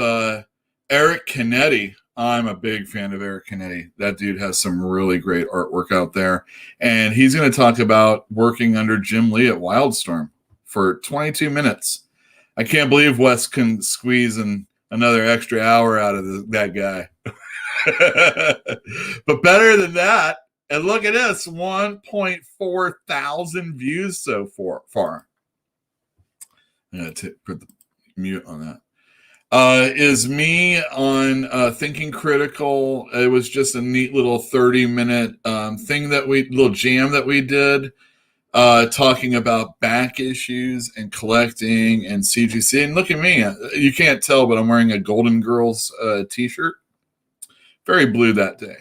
Eric Canetti. I'm a big fan of Eric Canetti. That dude has some really great artwork out there. And he's going to talk about working under Jim Lee at Wildstorm for 22 minutes. I can't believe Wes can squeeze another extra hour out of that guy. But better than that, and look at this, 1.4 thousand views so far. I'm going to put the mute on that. Is me on Thinking Critical. It was just a neat little 30-minute little jam that we did, talking about back issues and collecting and CGC. And look at me. You can't tell, but I'm wearing a Golden Girls t-shirt. Very blue that day.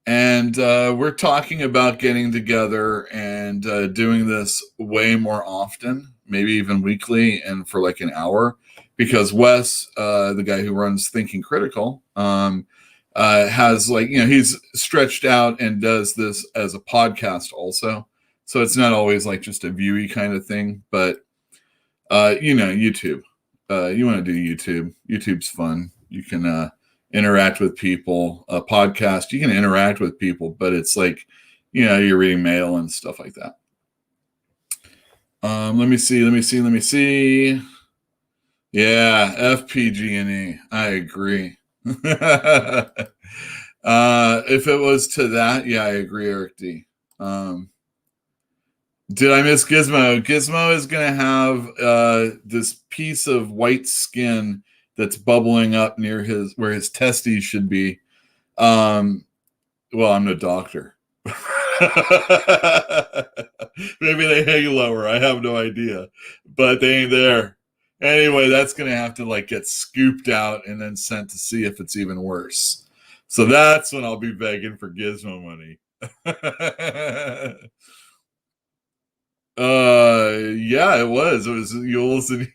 And we're talking about getting together and doing this way more often, maybe even weekly, and for like an hour. Because Wes, the guy who runs Thinking Critical, has like, you know, he's stretched out and does this as a podcast also. So it's not always like just a viewy kind of thing, but you know, YouTube. You want to do YouTube. YouTube's fun. You can interact with people. A podcast, you can interact with people, but it's like, you know, you're reading mail and stuff like that. Let me see. Yeah, FPG&E. I agree. If it was to that, yeah, I agree, Eric D. Did I miss Gizmo? Gizmo is going to have this piece of white skin that's bubbling up near where his testes should be. Well, I'm no doctor. Maybe they hang lower. I have no idea, but they ain't there. Anyway, that's going to have to like get scooped out and then sent to see if it's even worse. So that's when I'll be begging for Gizmo money. Yeah, it was Yule's and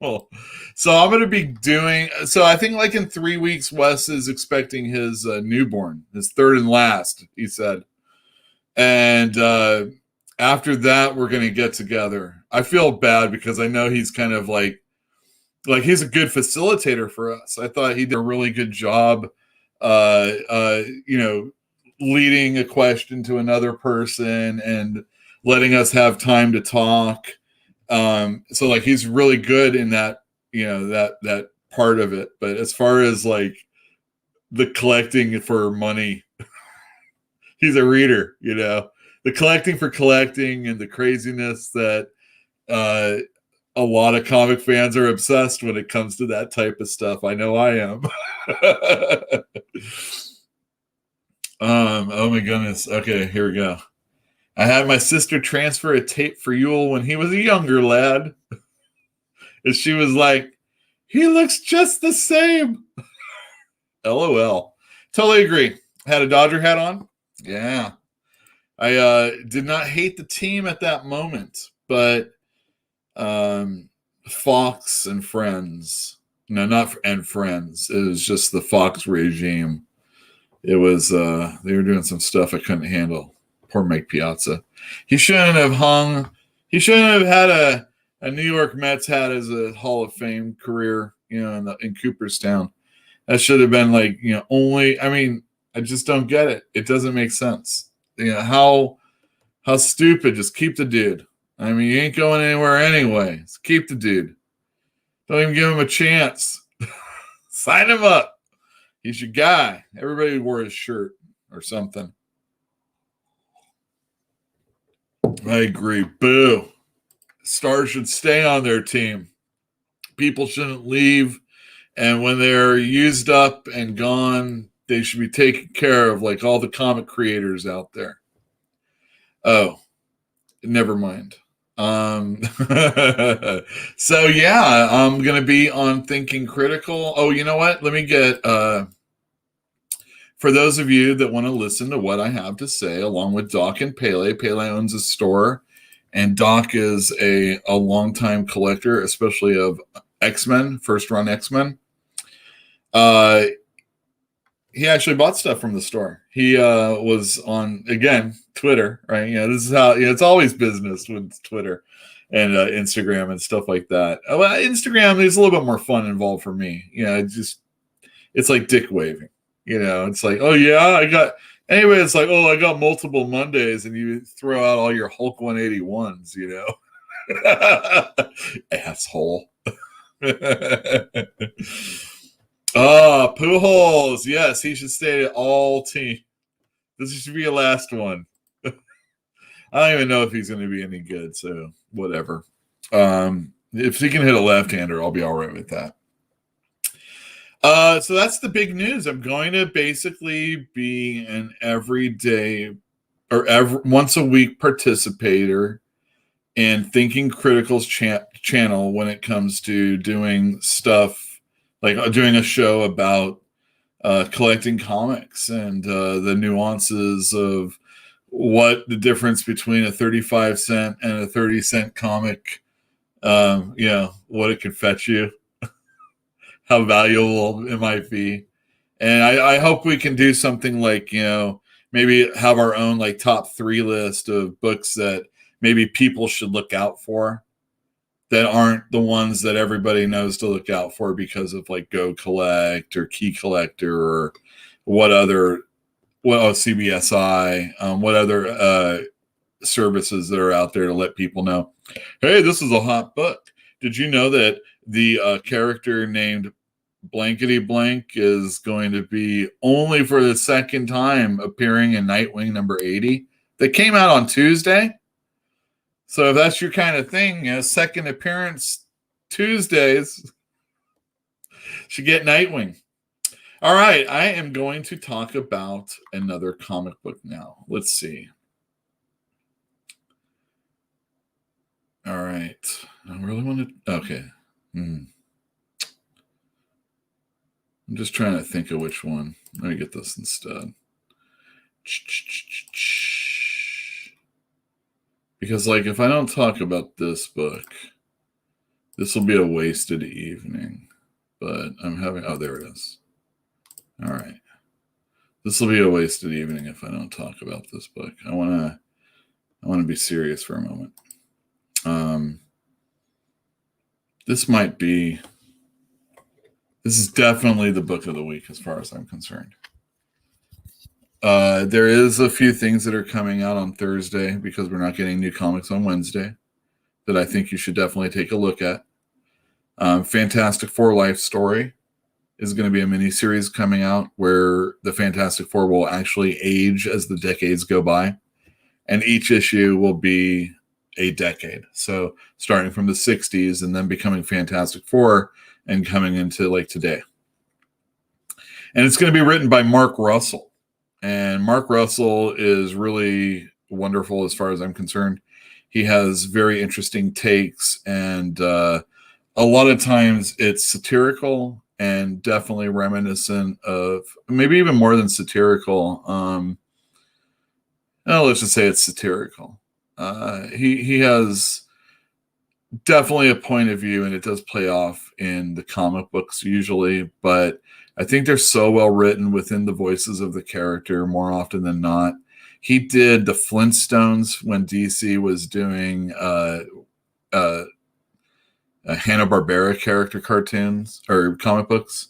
Yule. So I'm going to be doing, so I think like in 3 weeks, Wes is expecting his newborn, his third and last, he said. And after that, we're going to get together. I feel bad because I know he's kind of like he's a good facilitator for us. I thought he did a really good job, leading a question to another person and letting us have time to talk. So like he's really good in that, that part of it. But as far as like the collecting for money, he's a reader, the collecting for collecting and the craziness that a lot of comic fans are obsessed when it comes to that type of stuff. I know I am. Oh my goodness. Okay, here we go. I had my sister transfer a tape for Yule when he was a younger lad. And she was like, he looks just the same. LOL. Totally agree. Had a Dodger hat on. Yeah. I did not hate the team at that moment, but Fox and Friends. No, not and Friends. It was just the Fox regime. It was they were doing some stuff I couldn't handle. Poor Mike Piazza. He shouldn't have had a New York Mets hat as a Hall of Fame career, in Cooperstown. That should have been like, only, I mean, I just don't get it. It doesn't make sense. How stupid. Just keep the dude. I mean, you ain't going anywhere anyway. So keep the dude. Don't even give him a chance. Sign him up. He's your guy. Everybody wore his shirt or something. I agree. Boo. Stars should stay on their team. People shouldn't leave. And when they're used up and gone, they should be taken care of like all the comic creators out there. Oh, never mind. So yeah, I'm going to be on Thinking Critical. Oh, you know what? Let me get, for those of you that want to listen to what I have to say, along with Doc and Pele. Pele owns a store, and Doc is a longtime collector, especially of X-Men, first run X-Men. He actually bought stuff from the store. He was on, again, Twitter, right? This is how, it's always business with Twitter and Instagram and stuff like that. Well, Instagram, there's a little bit more fun involved for me. It's like dick waving. It's like, oh yeah, it's like, oh, I got multiple Mondays, and you throw out all your Hulk 181s, asshole. Pujols. Yes, he should stay at all team. This should be a last one. I don't even know if he's going to be any good, so whatever. If he can hit a left-hander, I'll be all right with that. So that's the big news. I'm going to basically be an everyday or once a week participator in Thinking Critical's channel when it comes to doing stuff, like doing a show about collecting comics and the nuances of what the difference between a 35-cent and a 30-cent comic, what it can fetch you. How valuable it might be. And I hope we can do something like, maybe have our own like top 3 list of books that maybe people should look out for that aren't the ones that everybody knows to look out for because of like Go Collect or Key Collector or CBSI, what other services that are out there to let people know, hey, this is a hot book. Did you know that the character named Blankety Blank is going to be only for the second time appearing in Nightwing number 80? That came out on Tuesday. So if that's your kind of thing, second appearance Tuesdays should get Nightwing. All right, I am going to talk about another comic book now. Let's see. All right. I really want to... Okay. I'm just trying to think of which one. Let me get this instead. Because, like, if I don't talk about this book, this will be a wasted evening. But I'm having... Oh, there it is. All right. This will be a wasted evening if I don't talk about this book. I want to be serious for a moment. This is definitely the book of the week as far as I'm concerned. There is a few things that are coming out on Thursday because we're not getting new comics on Wednesday that I think you should definitely take a look at. Fantastic Four Life Story is going to be a mini-series coming out where the Fantastic Four will actually age as the decades go by. And each issue will be a decade. So starting from the 60s and then becoming Fantastic Four and coming into like today. And it's going to be written by Mark Russell. And Mark Russell is really wonderful as far as I'm concerned. He has very interesting takes, and a lot of times it's satirical and definitely reminiscent of, maybe even more than satirical. Let's just say it's satirical. He has definitely a point of view, and it does play off in the comic books usually, but I think they're so well written within the voices of the character more often than not. He did the Flintstones when DC was doing Hanna-Barbera character cartoons or comic books.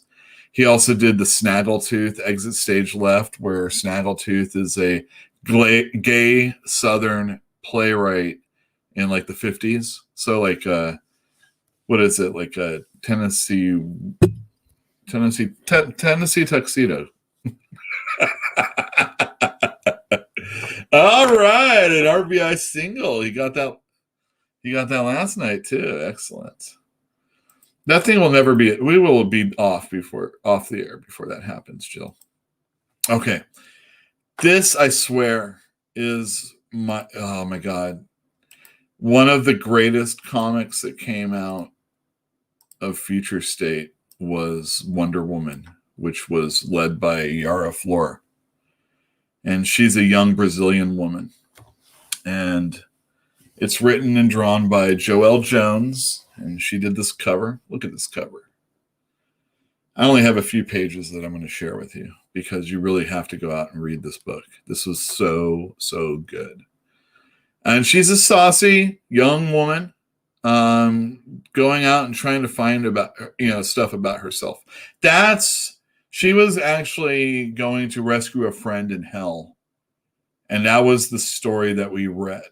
He also did the Snaggletooth Exit Stage Left, where Snaggletooth is a gay Southern playwright in like the 50s. So like, what is it? Like a Tennessee tuxedo. All right, an RBI single. He got that last night too. Excellent. That thing will never be. We will be off the air before that happens, Jill. Okay, this I swear is oh my God, one of the greatest comics that came out of Future State was Wonder Woman, which was led by Yara Flor. And she's a young Brazilian woman. And it's written and drawn by Joelle Jones. And she did this cover. Look at this cover. I only have a few pages that I'm going to share with you because you really have to go out and read this book. This was so, so good. And she's a saucy young woman going out and trying to find about, stuff about herself. She was actually going to rescue a friend in hell. And that was the story that we read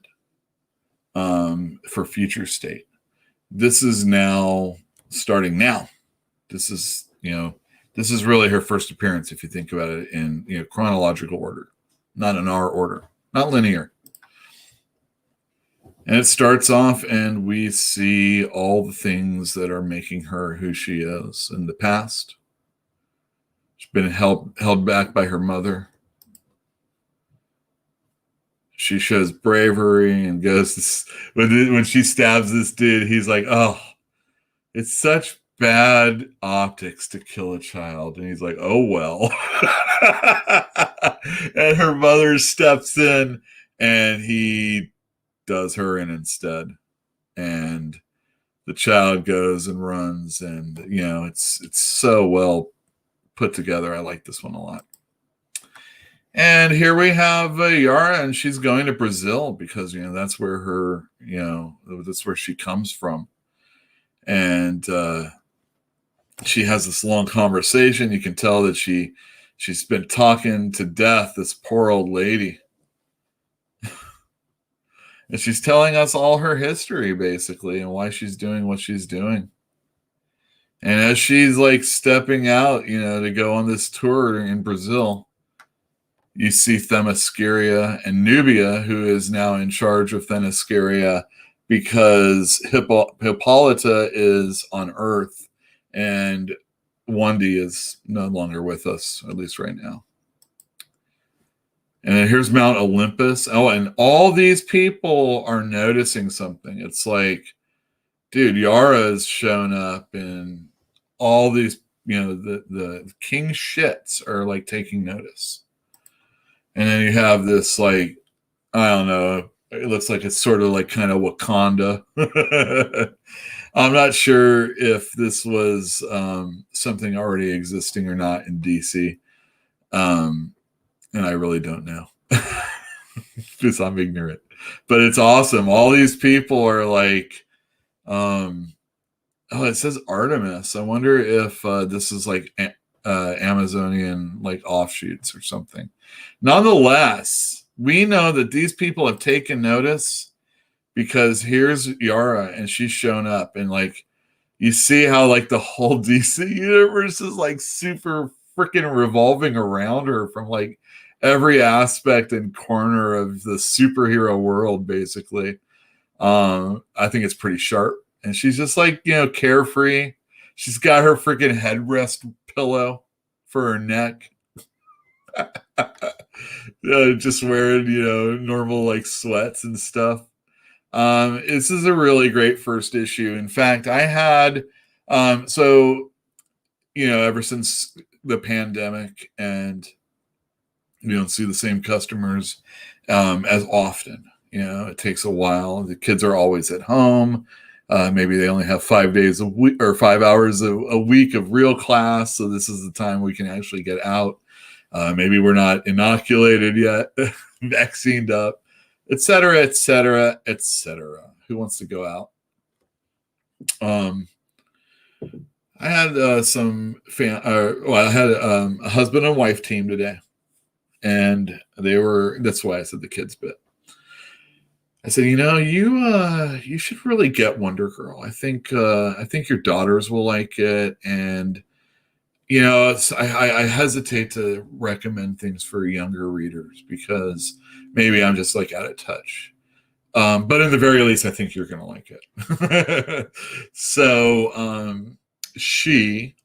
for Future State. This is now starting now. This is really her first appearance, if you think about it in chronological order, not in our order, not linear. And it starts off and we see all the things that are making her who she is in the past. She's been held back by her mother. She shows bravery and goes when she stabs this dude, he's like, oh, it's such bad optics to kill a child. And he's like, oh, well. And her mother steps in and he does her in instead. And the child goes and runs. And, it's so well put together. I like this one a lot. And here we have Yara, and she's going to Brazil because, that's where that's where she comes from. And she has this long conversation. You can tell that she's been talking to death, this poor old lady. And she's telling us all her history, basically, and why she's doing what she's doing. And as she's like stepping out, to go on this tour in Brazil, you see Themyscira and Nubia, who is now in charge of Themyscira because Hippolyta is on Earth and Wendy is no longer with us, at least right now. And then here's Mount Olympus. Oh, and all these people are noticing something. It's like Dude, Yara's shown up in all these, the king shits are like taking notice. And then you have this, like, I don't know, it looks like it's sort of like kind of Wakanda. I'm not sure if this was something already existing or not in DC. And I really don't know because I'm ignorant. But it's awesome. All these people are like, it says Artemis. I wonder if this is like Amazonian like offshoots or something. Nonetheless, we know that these people have taken notice because here's Yara and she's shown up, and like you see how like the whole DC universe is like super freaking revolving around her from like every aspect and corner of the superhero world, basically. I think it's pretty sharp. And she's just like, carefree. She's got her freaking headrest pillow for her neck. Just wearing, normal like sweats and stuff. This is a really great first issue. In fact, I had, ever since the pandemic, and we don't see the same customers as often. It takes a while. The kids are always at home. Maybe they only have 5 days a week or 5 hours a week of real class. So this is the time we can actually get out. Maybe we're not inoculated yet, vaccinated up, et cetera, et cetera, et cetera. Who wants to go out? I had I had a husband and wife team today, and that's why I said the kids bit. I said, you should really get Wonder Girl. I think your daughters will like it, and I hesitate to recommend things for younger readers because maybe I'm just like out of touch. But in the very least, I think you're going to like it. So she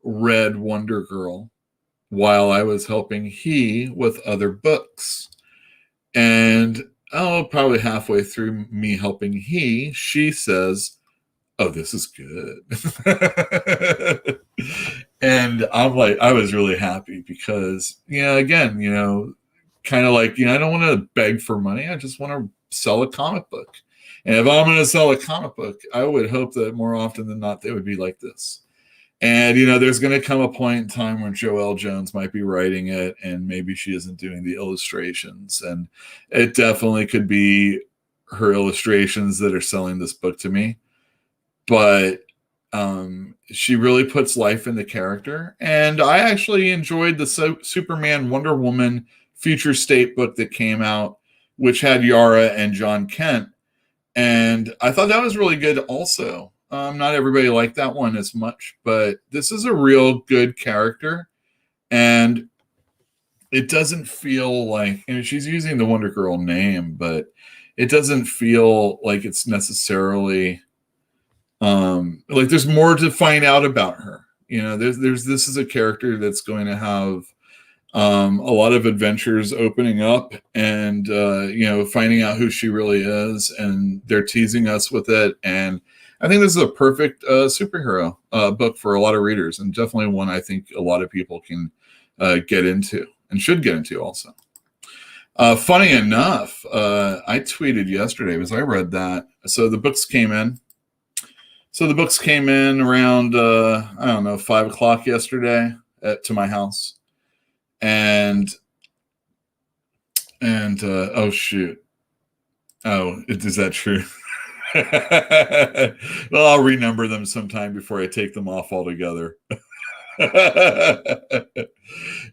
read Wonder Girl while I was helping he with other books. And probably halfway through me helping she says, "Oh, this is good." And I'm like, I was really happy because, again, kind of like, I don't want to beg for money. I just want to sell a comic book. And if I'm going to sell a comic book, I would hope that more often than not, they would be like this. And, there's going to come a point in time when Joelle Jones might be writing it and maybe she isn't doing the illustrations. And it definitely could be her illustrations that are selling this book to me. But she really puts life in the character. And I actually enjoyed the Superman Wonder Woman Future State book that came out, which had Yara and John Kent. And I thought that was really good also. Not everybody liked that one as much, but this is a real good character. And it doesn't feel like, she's using the Wonder Girl name, but it doesn't feel like it's necessarily like there's more to find out about her. This is a character that's going to have a lot of adventures opening up and finding out who she really is, and they're teasing us with it. And I think this is a perfect superhero book for a lot of readers, and definitely one I think a lot of people can get into and should get into also. Funny enough, I tweeted yesterday because I read that. So the books came in. Around, 5 o'clock yesterday to my house. And oh, shoot. Oh, is that true? Well, I'll renumber them sometime before I take them off altogether.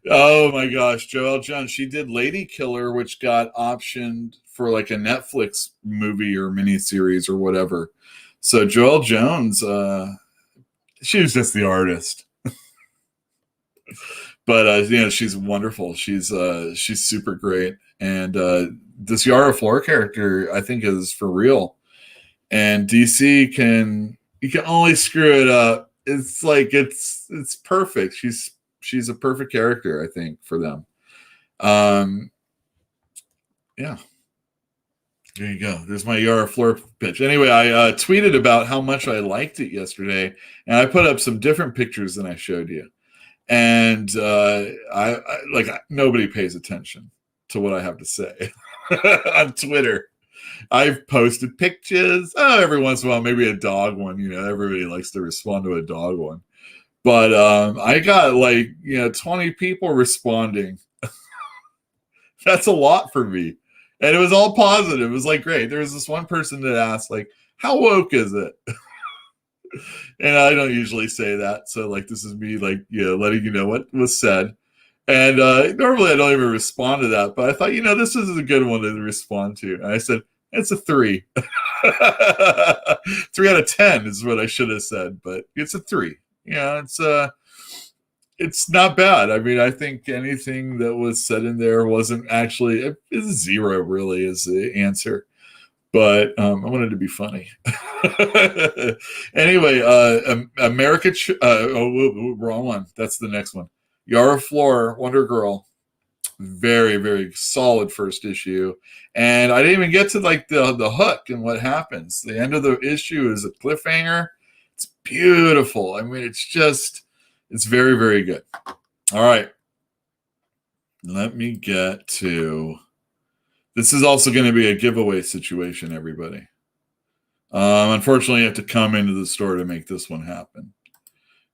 Oh my gosh, Joelle Jones. She did Lady Killer, which got optioned for like a Netflix movie or miniseries or whatever. So Joelle Jones, she was just the artist. But she's wonderful. She's super great. And this Yara Flor character, I think, is for real. And DC you can only screw it up. It's like it's perfect. She's a perfect character, I think, for them. Yeah. There you go. There's my Yara Fleur pitch. Anyway, I tweeted about how much I liked it yesterday, and I put up some different pictures than I showed you. And I like nobody pays attention to what I have to say on Twitter. I've posted pictures. Oh, every once in a while, maybe a dog one. Everybody likes to respond to a dog one. But I got 20 people responding. That's a lot for me. And it was all positive. It was great. There was this one person that asked, how woke is it? And I don't usually say that. So this is me letting you know what was said. And normally I don't even respond to that. But I thought, this is a good one to respond to. And I said, it's a 3. 3 out of 10 is what I should have said. But it's a 3. It's not bad. I mean, I think anything that was said in there wasn't actually it's 0 really is the answer. But I wanted to be funny. Anyway, America. Wrong one. That's the next one. Yara Fleur, Wonder Girl. Very, very solid first issue. And I didn't even get to the hook and what happens. The end of the issue is a cliffhanger. It's beautiful. I mean, it's very, very good. All right. Let me get to... This is also going to be a giveaway situation, everybody. Unfortunately, you have to come into the store to make this one happen.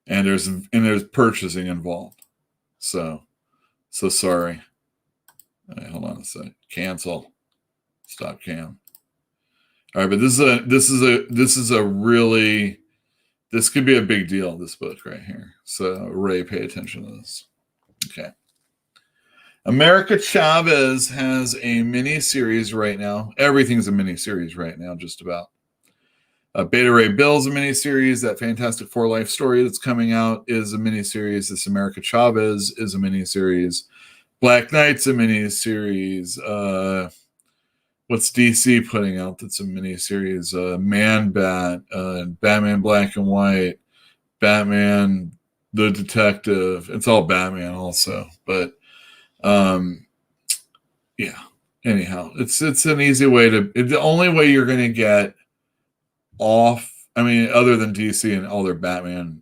And there's purchasing involved. So sorry. All right, hold on a sec. Cancel. Stop cam. All right, but this could be a big deal, this book right here. So Ray, pay attention to this. Okay. America Chavez has a mini-series right now. Everything's a mini-series right now, just about. Beta Ray Bill's a mini-series. That Fantastic Four life story that's coming out is a mini-series. This America Chavez is a mini-series. Black Knight's a mini-series. What's DC putting out that's a mini-series? Man-Bat, Batman Black and White, Batman the Detective. It's all Batman also, but yeah. Anyhow, it's an easy way the only way you're going to get off, I mean, other than DC and all their Batman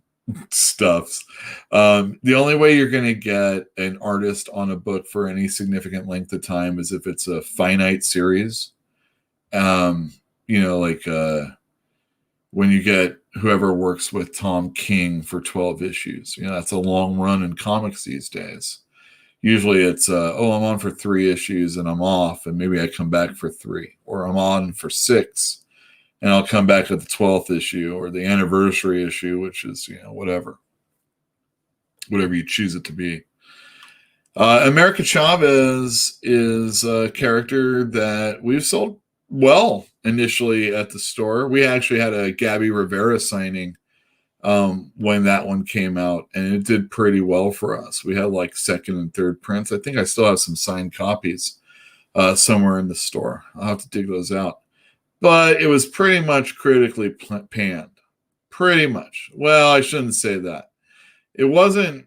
stuffs, the only way you're going to get an artist on a book for any significant length of time is if it's a finite series. When you get whoever works with Tom King for 12 issues, that's a long run in comics these days. Usually it's, I'm on for 3 issues and I'm off, and maybe I come back for 3, or I'm on for 6 and I'll come back at the 12th issue or the anniversary issue, which is, whatever you choose it to be. America Chavez is a character that we've sold well initially at the store. We actually had a Gabby Rivera signing when that one came out, and it did pretty well for us. We had second and third prints. I think I still have some signed copies somewhere in the store. I'll have to dig those out. But it was pretty much critically panned. Pretty much. Well, I shouldn't say that. It wasn't.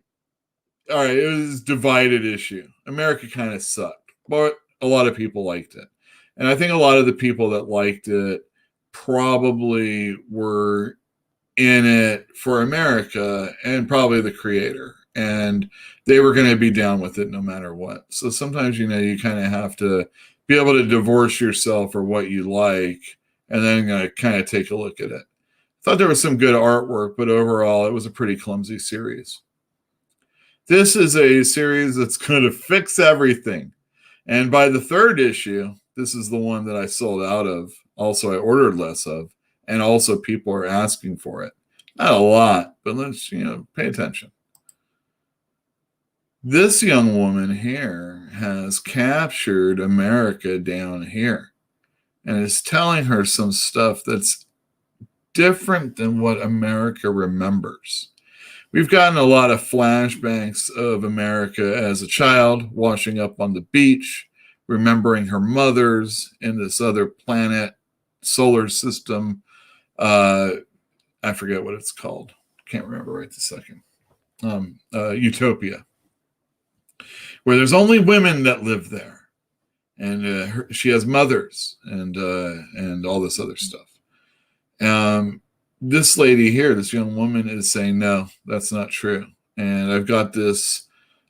All right, it was a divided issue. America kind of sucked, but a lot of people liked it. And I think a lot of the people that liked it probably were in it for America and probably the creator. And they were going to be down with it no matter what. So sometimes, you kind of have to be able to divorce yourself for what you like and then kind of take a look at it. I thought there was some good artwork, but overall it was a pretty clumsy series. This is a series that's going to fix everything. And by the 3rd issue, this is the one that I sold out of. Also, I ordered less of. And also people are asking for it. Not a lot, but let's, pay attention. This young woman here has captured America down here and is telling her some stuff that's different than what America remembers. We've gotten a lot of flashbacks of America as a child, washing up on the beach, remembering her mothers in this other planet, solar system. I forget what it's called. Can't remember right this second. Utopia, where there's only women that live there. and she has mothers and all this other stuff. This lady here, this young woman, is saying, no, that's not true. And I've got this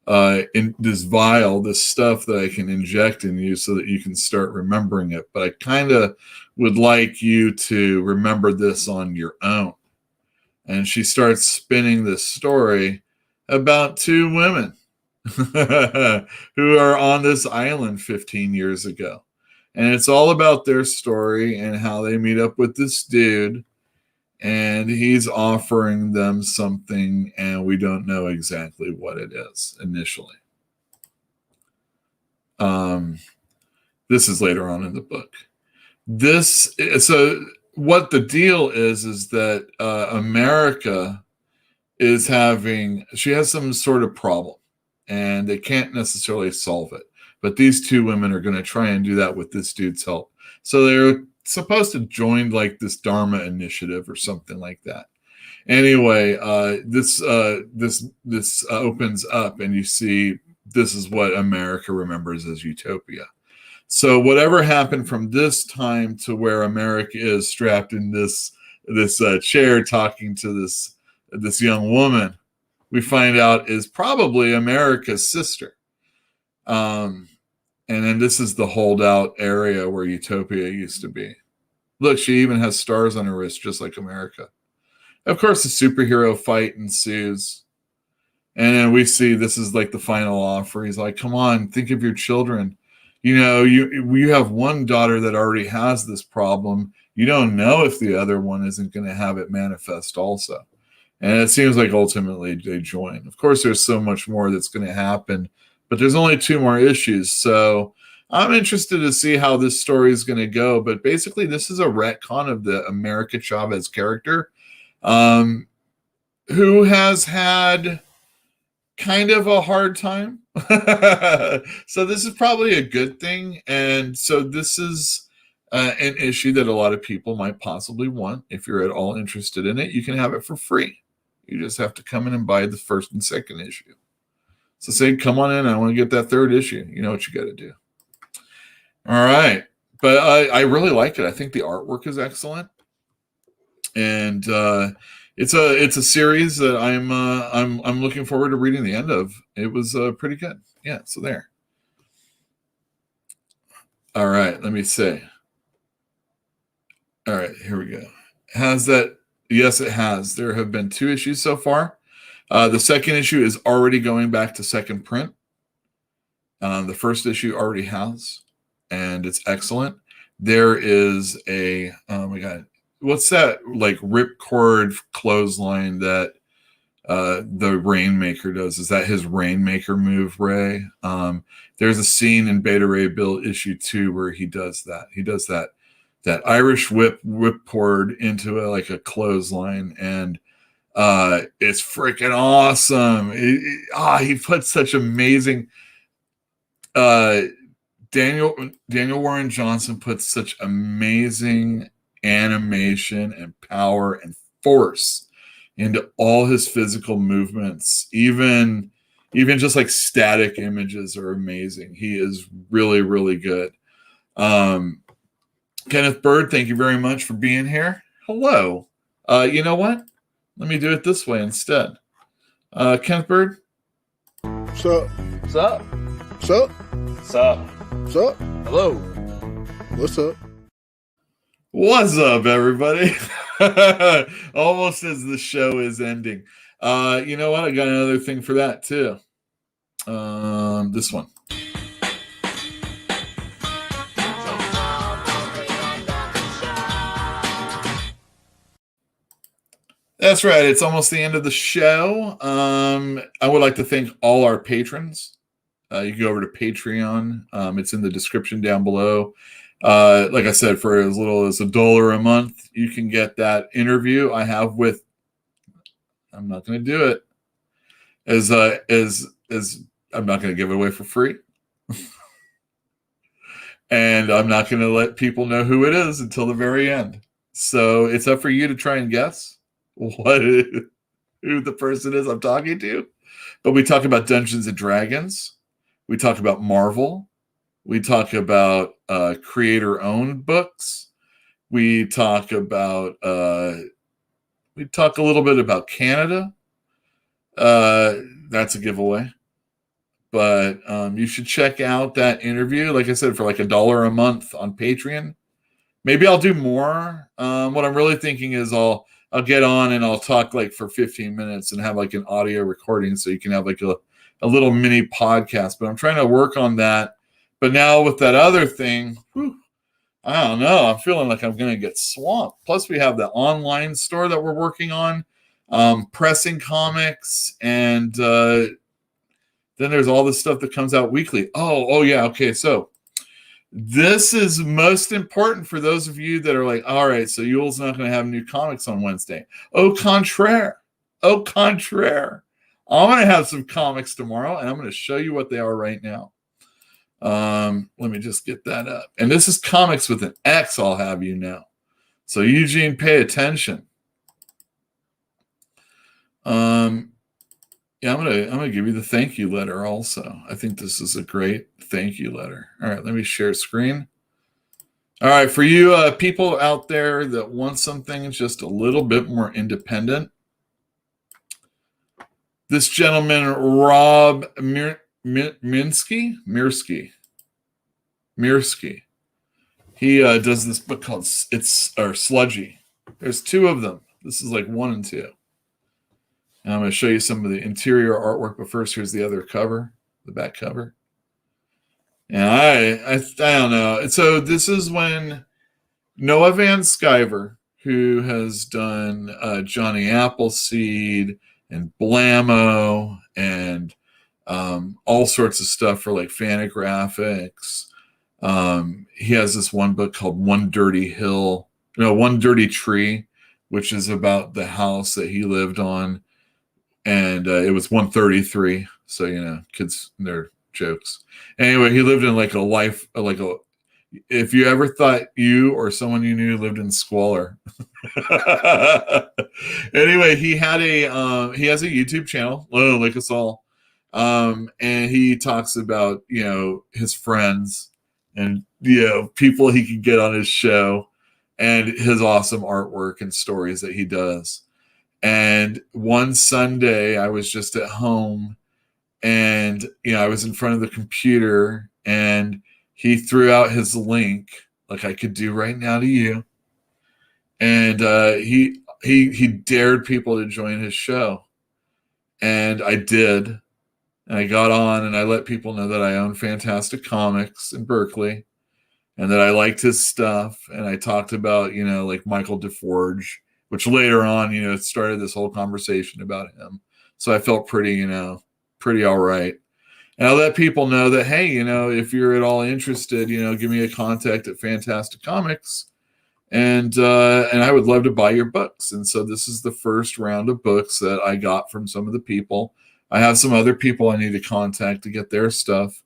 in this vial, this stuff that I can inject in you so that you can start remembering it. But I kind of would like you to remember this on your own. And she starts spinning this story about two women who are on this island 15 years ago. And it's all about their story and how they meet up with this dude. And he's offering them something, and we don't know exactly what it is initially. This is later on in the book. So what the deal is that America is she has some sort of problem, and they can't necessarily solve it. But these two women are going to try and do that with this dude's help. So they're supposed to join like this Dharma initiative or something like that. Anyway, this opens up, and you see this is what America remembers as utopia. So whatever happened from this time to where America is strapped in this chair talking to this young woman, we find out is probably America's sister. And then this is the holdout area where utopia used to be. Look, she even has stars on her wrist, just like America. Of course, the superhero fight ensues. And then we see this is like the final offer. He's like, come on, think of your children. You know, you have one daughter that already has this problem. You don't know if the other one isn't going to have it manifest also. And it seems like ultimately they join. Of course, there's so much more that's going to happen, but there's only two more issues. So I'm interested to see how this story is going to go. But basically, this is a retcon of the America Chavez character, who has had kind of a hard time. So this is probably a good thing. And so this is an issue that a lot of people might possibly want. If you're at all interested in it, you can have it for free. You just have to come in and buy the first and second issue. So say, come on in, I want to get that third issue. You know what you got to do. All right. But I really like it. I think the artwork is excellent. And it's a series that I'm looking forward to reading the end of. It was pretty good. Yeah, so there. All right, let me see. All right, here we go. Has that? Yes, it has. There have been 2 issues so far. The second issue is already going back to second print. The first issue already has, and it's excellent. There is a, oh my God, what's that like ripcord clothesline that the Rainmaker does? Is that his Rainmaker move, Ray? There's a scene in Beta Ray Bill issue 2 where he does that. He does that Irish whipcord into a clothesline, and it's freaking awesome. He put such amazing. Daniel Warren Johnson puts such amazing animation and power and force into all his physical movements. Even just like static images are amazing. He is really, really good. Kenneth Bird, thank you very much for being here. Hello. You know what? Let me do it this way instead. Kenneth Bird. What's up? What's up? What's up? What's up? What's up? Hello. What's up? What's up, everybody? Almost as the show is ending. You know what? I got another thing for that too. This one. That's right. It's almost the end of the show. I would like to thank all our patrons. You can go over to Patreon. It's in the description down below. Like I said, for as little as $1 a month, you can get that interview I have with. I'm not going to do it. As I'm not going to give it away for free, and I'm not going to let people know who it is until the very end. So it's up for you to try and guess who the person is I'm talking to. But we talk about Dungeons and Dragons. We talk about Marvel. We talk about creator-owned books. We talk about we talk a little bit about Canada. That's a giveaway. But you should check out that interview. Like I said, for like $1 a month on Patreon. Maybe I'll do more. What I'm really thinking is I'll get on and I'll talk like for 15 minutes and have like an audio recording so you can have like a little mini podcast. But I'm trying to work on that. But now with that other thing, I don't know. I'm feeling like I'm going to get swamped. Plus, we have the online store that we're working on, pressing comics, and then there's all this stuff that comes out weekly. Oh yeah. Okay. So this is most important for those of you that are like, all right, so Yule's not going to have new comics on Wednesday. Au contraire. Au contraire. I'm going to have some comics tomorrow, and I'm going to show you what they are right now. Let me just get that up. And this is comics with an X, I'll have you know. So Eugene, pay attention. Yeah, I'm gonna give you the thank you letter also. I think this is a great thank you letter. All right, let me share screen. All right, for you people out there that want something just a little bit more independent, this gentleman, Rob Mirsky. He does this book called Sludgy. There's 2 of them. This is like 1 and 2. And I'm going to show you some of the interior artwork, but first here's the other cover, the back cover. And I don't know. So this is when Noah Van Sciver, who has done Johnny Appleseed and Blammo and all sorts of stuff for like Fantagraphics. He has this one book called One Dirty Tree, which is about the house that he lived on. And it was 133. So, you know, kids, they're jokes. Anyway, he lived in like a life, if you ever thought you or someone you knew lived in squalor. Anyway, he has a YouTube channel, like us all. And he talks about, you know, his friends and, you know, people he can get on his show and his awesome artwork and stories that he does. And one Sunday I was just at home and, you know, I was in front of the computer and he threw out his link like I could do right now to you. And he dared people to join his show. And I did. And I got on and I let people know that I own Fantastic Comics in Berkeley and that I liked his stuff. And I talked about, you know, like Michael DeForge, which later on, you know, it started this whole conversation about him. So I felt pretty all right. And I let people know that, hey, you know, if you're at all interested, you know, give me a contact at Fantastic Comics. And I would love to buy your books. And so this is the first round of books that I got from some of the people. I have some other people I need to contact to get their stuff.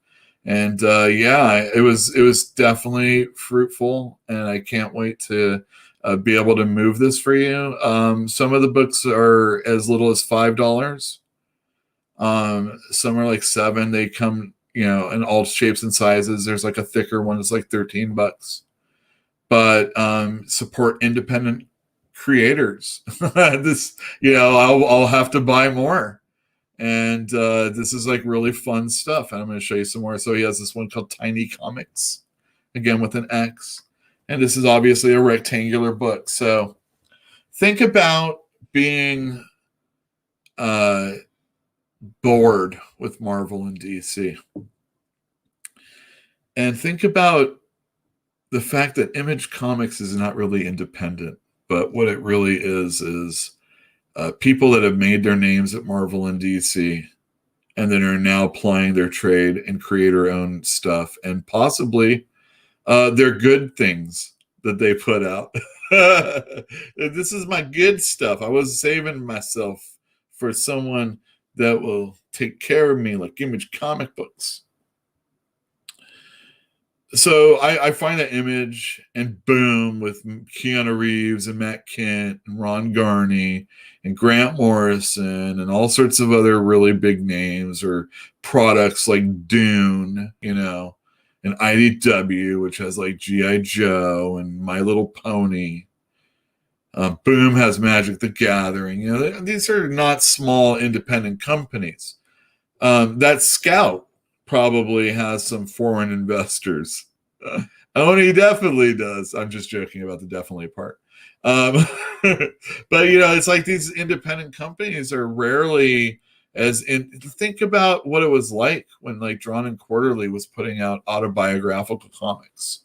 And it was definitely fruitful. And I can't wait to be able to move this for you. Some of the books are as little as $5. Some are like $7. They come, you know, in all shapes and sizes. There's like a thicker one that's like $13. But support independent creators. This, you know, I'll have to buy more. And this is like really fun stuff. And I'm going to show you some more. So he has this one called Tiny Comics, again with an X. And this is obviously a rectangular book. So think about being bored with Marvel and DC. And think about the fact that Image Comics is not really independent, but what it really is people that have made their names at Marvel and DC and then are now plying their trade and creator-owned stuff and possibly they're good things that they put out. This is my good stuff. I was saving myself for someone that will take care of me like Image Comic Books. So I find that Image and Boom with Keanu Reeves and Matt Kent and Ron Garney and Grant Morrison and all sorts of other really big names or products like Dune, you know, and IDW, which has like G.I. Joe and My Little Pony. Boom has Magic the Gathering. You know, these are not small independent companies. That Scout probably has some foreign investors. Oni definitely does. I'm just joking about the definitely part. But, you know, it's like these independent companies are rarely as in. Think about what it was like when like Drawn and Quarterly was putting out autobiographical comics.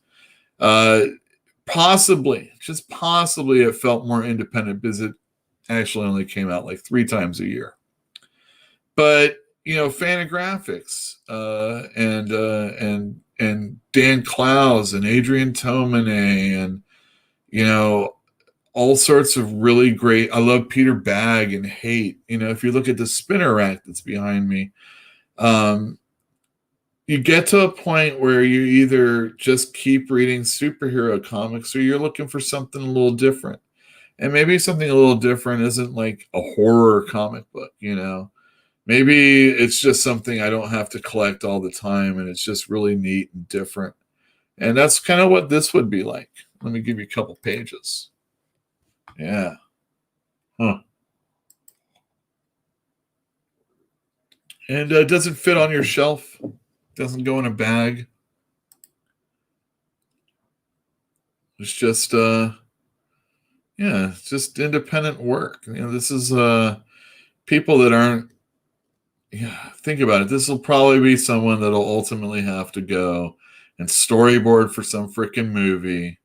Possibly, just possibly, it felt more independent because it actually only came out like 3 times a year. But you know, Fantagraphics and Dan Clowes and Adrian Tomine and you know all sorts of really great. I love Peter Bagg and Hate. You know, if you look at the spinner rack that's behind me, you get to a point where you either just keep reading superhero comics or you're looking for something a little different. And maybe something a little different isn't like a horror comic book, you know. Maybe it's just something I don't have to collect all the time and it's just really neat and different. And that's kind of what this would be like. Let me give you a couple pages. Yeah. Huh. And it doesn't fit on your shelf. Doesn't go in a bag. It's just it's just independent work. You know, this is people that aren't think about it. This will probably be someone that'll ultimately have to go and storyboard for some freaking movie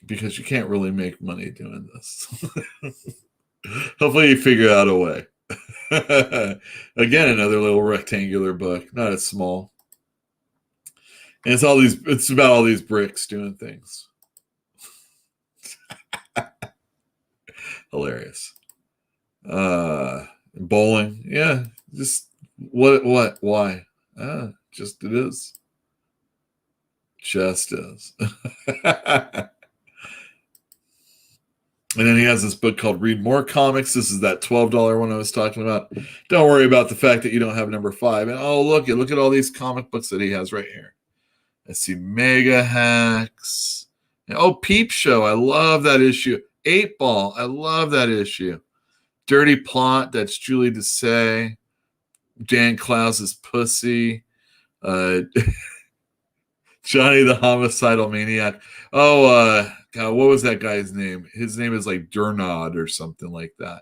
because you can't really make money doing this. Hopefully you figure out a way. Again, another little rectangular book, not as small. And it's about all these bricks doing things. Hilarious. Bowling. Yeah. Just why? Just it is. Just is. And then he has this book called Read More Comics. This is that $12 one I was talking about. Don't worry about the fact that you don't have number 5. And look at all these comic books that he has right here. Let's see, Mega Hacks. Peep Show. I love that issue. 8 Ball. I love that issue. Dirty Plot. That's Julie Doucet. Dan Clowes' Pussy. Johnny the Homicidal Maniac. God, what was that guy's name? His name is like Durnod or something like that.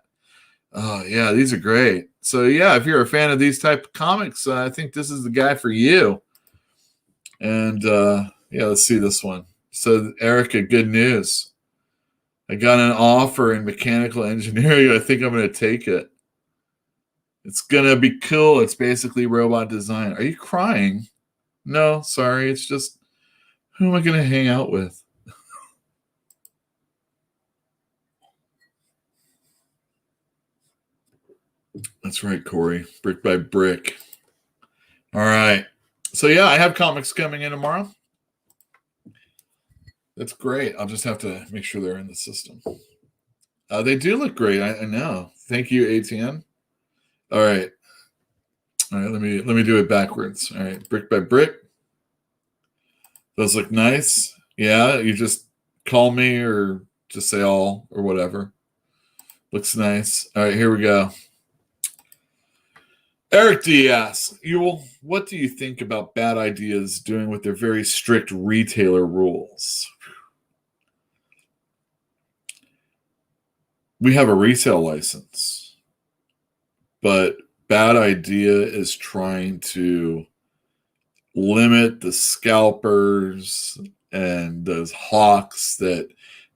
Oh, yeah, these are great. So, yeah, if you're a fan of these type of comics, I think this is the guy for you. And, let's see this one. So, Erica, good news. I got an offer in mechanical engineering. I think I'm going to take it. It's going to be cool. It's basically robot design. Are you crying? No, sorry. It's just, who am I going to hang out with? That's right, Corey. Brick by brick. All right. So, yeah, I have comics coming in tomorrow. That's great. I'll just have to make sure they're in the system. They do look great. I know. Thank you, ATN. All right. Let me do it backwards. All right. Brick by brick. Those look nice. Yeah, you just call me or just say all or whatever. Looks nice. All right, here we go. Eric D asks, what do you think about Bad Ideas doing with their very strict retailer rules? We have a resale license, but Bad Idea is trying to limit the scalpers and those hawks that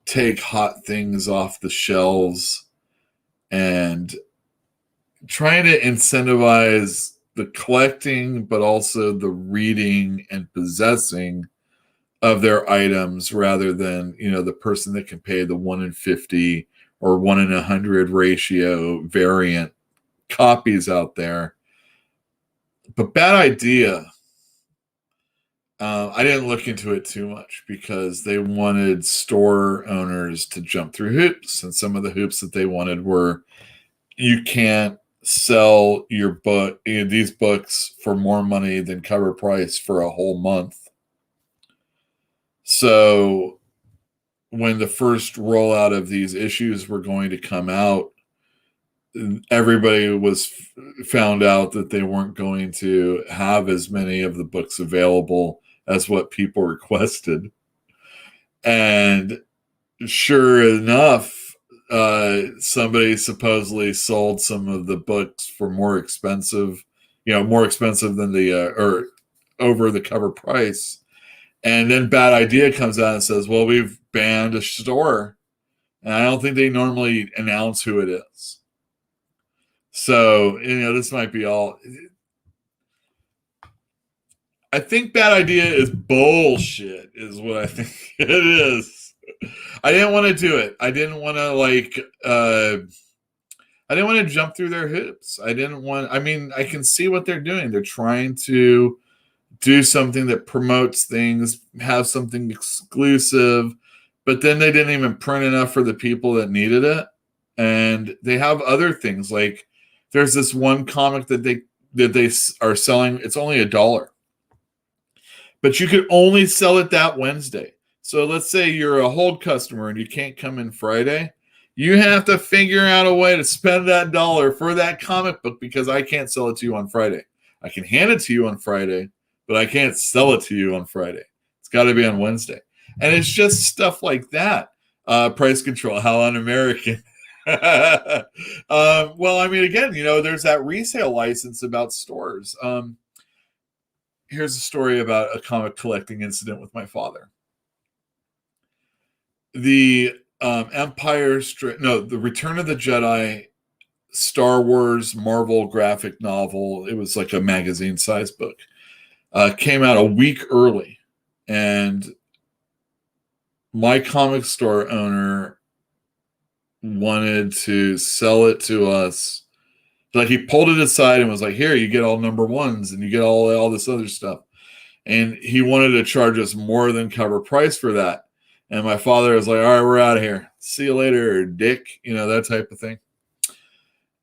take hot things off the shelves and trying to incentivize the collecting, but also the reading and possessing of their items rather than, the person that can pay the 1 in 50 or 1 in 100 ratio variant copies out there. But Bad Idea, I didn't look into it too much because they wanted store owners to jump through hoops. And some of the hoops that they wanted were, you can't sell your book, these books, for more money than cover price for a whole month. So when the first rollout of these issues were going to come out, everybody was found out that they weren't going to have as many of the books available as what people requested. And sure enough, somebody supposedly sold some of the books for more expensive than or over the cover price. And then Bad Idea comes out and says, well, we've banned a store. And I don't think they normally announce who it is. So, this might be all. I think Bad Idea is bullshit, is what I think it is. I didn't want to do it. I didn't want to I didn't want to jump through their hoops. I can see what they're doing. They're trying to do something that promotes things, have something exclusive, but then they didn't even print enough for the people that needed it. And they have other things, like there's this one comic that they are selling. It's only $1, but you could only sell it that Wednesday. So let's say you're a hold customer and you can't come in Friday. You have to figure out a way to spend that $1 for that comic book, because I can't sell it to you on Friday. I can hand it to you on Friday, but I can't sell it to you on Friday. It's got to be on Wednesday. And it's just stuff like that. Price control, how un-American. Well, again, there's that resale license about stores. Here's a story about a comic collecting incident with my father. The the Return of the Jedi Star Wars Marvel graphic novel, it was like a magazine size book, came out a week early, and my comic store owner wanted to sell it to us. Like, he pulled it aside and was like, here, you get all number ones and you get all this other stuff. And he wanted to charge us more than cover price for that. And my father was like, all right, we're out of here. See you later, dick. That type of thing.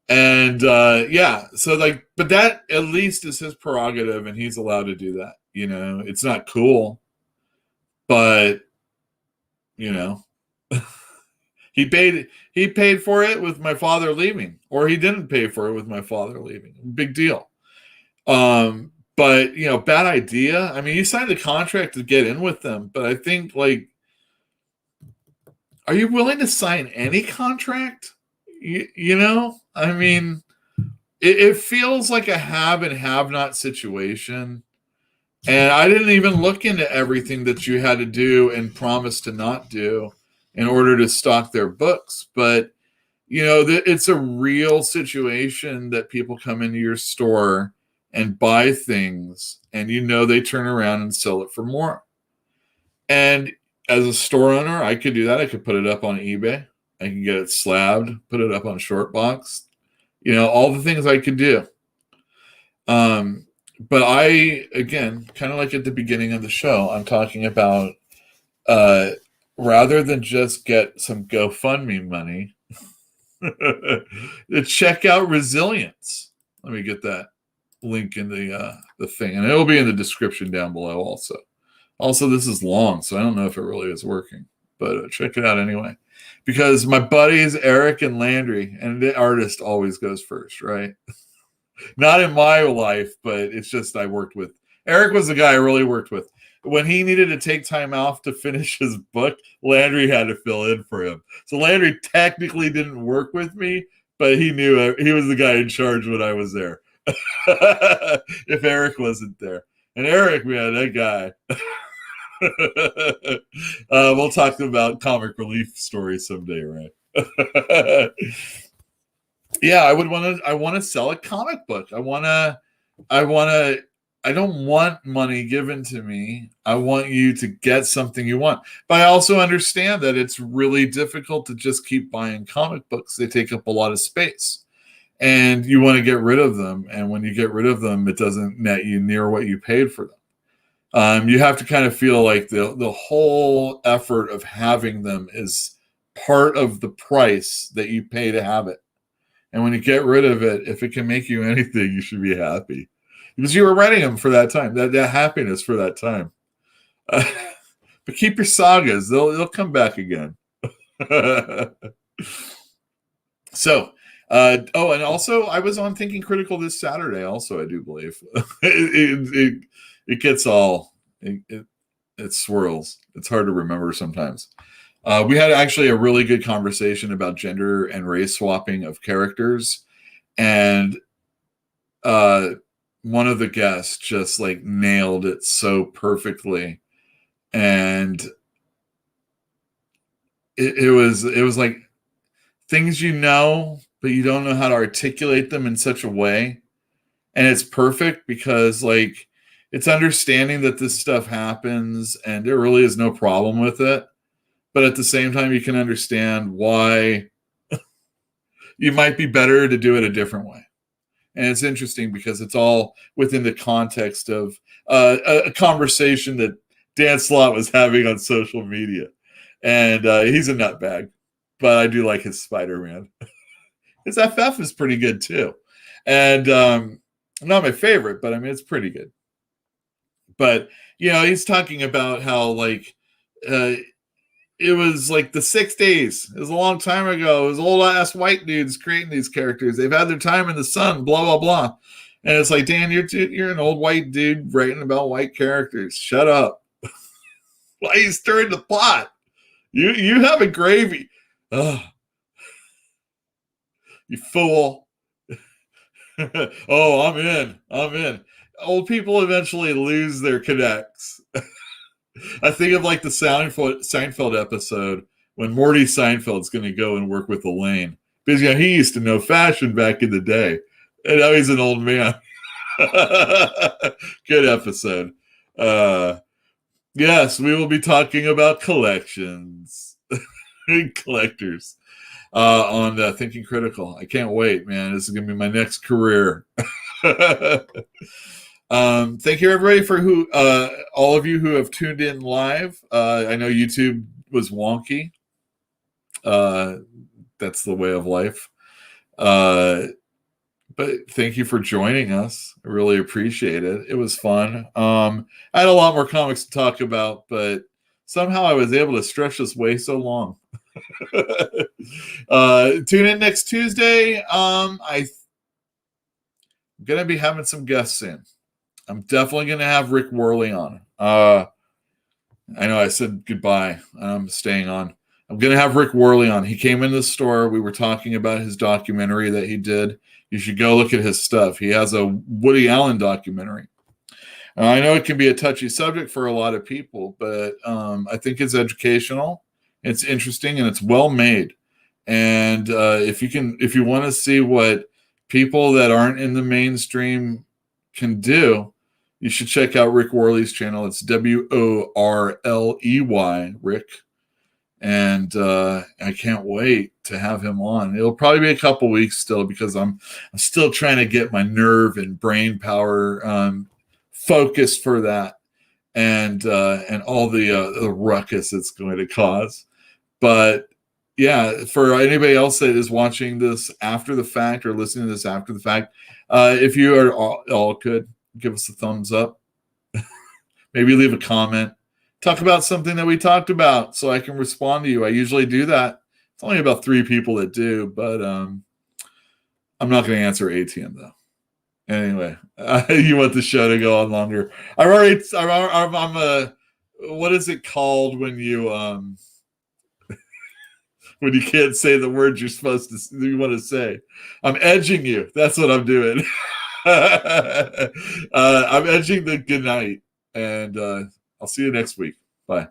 And but that at least is his prerogative, and he's allowed to do that. It's not cool, but he paid for it with my father leaving, or he didn't pay for it with my father leaving. Big deal. But Bad Idea. You signed the contract to get in with them, but I think, are you willing to sign any contract? It feels like a have and have not situation. And I didn't even look into everything that you had to do and promise to not do in order to stock their books. But, it's a real situation that people come into your store and buy things, and they turn around and sell it for more. And as a store owner, I could do that. I could put it up on eBay. I can get it slabbed, put it up on Shortbox. All the things I could do. But I, again, kind of like at the beginning of the show, I'm talking about rather than just get some GoFundMe money, to check out Resilience. Let me get that link in the thing, and it'll be in the description down below also. Also, this is long, so I don't know if it really is working, but check it out anyway. Because my buddies, Eric and Landry, and the artist always goes first, right? Not in my life, but it's just I worked with. Eric was the guy I really worked with. When he needed to take time off to finish his book, Landry had to fill in for him. So Landry technically didn't work with me, but he knew he was the guy in charge when I was there. If Eric wasn't there. And Eric, man, that guy. We'll talk about comic relief stories someday, right? Yeah, I want to sell a comic book. I don't want money given to me. I want you to get something you want. But I also understand that it's really difficult to just keep buying comic books. They take up a lot of space. And you want to get rid of them. And when you get rid of them, it doesn't net you near what you paid for them. You have to kind of feel like the whole effort of having them is part of the price that you pay to have it. And when you get rid of it, if it can make you anything, you should be happy. Because you were writing them for that time, that happiness for that time. But keep your sagas. They'll come back again. So, and also I was on Thinking Critical this Saturday also, I do believe. It gets all, it swirls. It's hard to remember sometimes. We had actually a really good conversation about gender and race swapping of characters. And one of the guests just like nailed it so perfectly. And it was like things you know, but you don't know how to articulate them in such a way. And it's perfect because like it's understanding that this stuff happens and there really is no problem with it. But at the same time, you can understand why you might be better to do it a different way. And it's interesting because it's all within the context of a conversation that Dan Slott was having on social media. And he's a nutbag, but I do like his Spider-Man. His FF is pretty good too. And not my favorite, but I mean, it's pretty good. But, you know, he's talking about how like it was like the 6 days. It was a long time ago. It was old ass white dudes creating these characters. They've had their time in the sun, blah, blah, blah. And it's like, Dan, you're an old white dude writing about white characters. Shut up. Why are you stirring the pot? You have a gravy. Ugh. You fool. Oh, I'm in. Old people eventually lose their connects. I think of like the Seinfeld episode when Morty Seinfeld's going to go and work with Elaine. Because you know, he used to know fashion back in the day. And now he's an old man. Good episode. Yes, we will be talking about collections. Collectors. On Thinking Critical. I can't wait, man. This is going to be my next career. Thank you, everybody, for all of you who have tuned in live. I know YouTube was wonky. That's the way of life. But thank you for joining us. I really appreciate it. It was fun. I had a lot more comics to talk about, but somehow I was able to stretch this way so long. Tune in next Tuesday. I'm gonna be having some guests in. I'm definitely gonna have Rick Worley on. I know I said goodbye. I'm staying on. I'm gonna have Rick Worley on. He came in the store. We were talking about his documentary that he did. You should go look at his stuff. He has a Woody Allen documentary. I know it can be a touchy subject for a lot of people, but I think it's educational. It's interesting and it's well made. And if you want to see what people that aren't in the mainstream can do, you should check out Rick Worley's channel. It's WORLEY, Rick. And I can't wait to have him on. It'll probably be a couple weeks still because I'm still trying to get my nerve and brain power focused for that, and all the ruckus it's going to cause. But yeah, for anybody else that is watching this after the fact or listening to this after the fact, if you are all could give us a thumbs up, maybe leave a comment, talk about something that we talked about so I can respond to you. I usually do that. It's only about 3 people that do, but I'm not going to answer ATM though. Anyway, you want the show to go on longer. I'm what is it called when you when you can't say the words you want to say? I'm edging you. That's what I'm doing. I'm edging the good night, and I'll see you next week. Bye.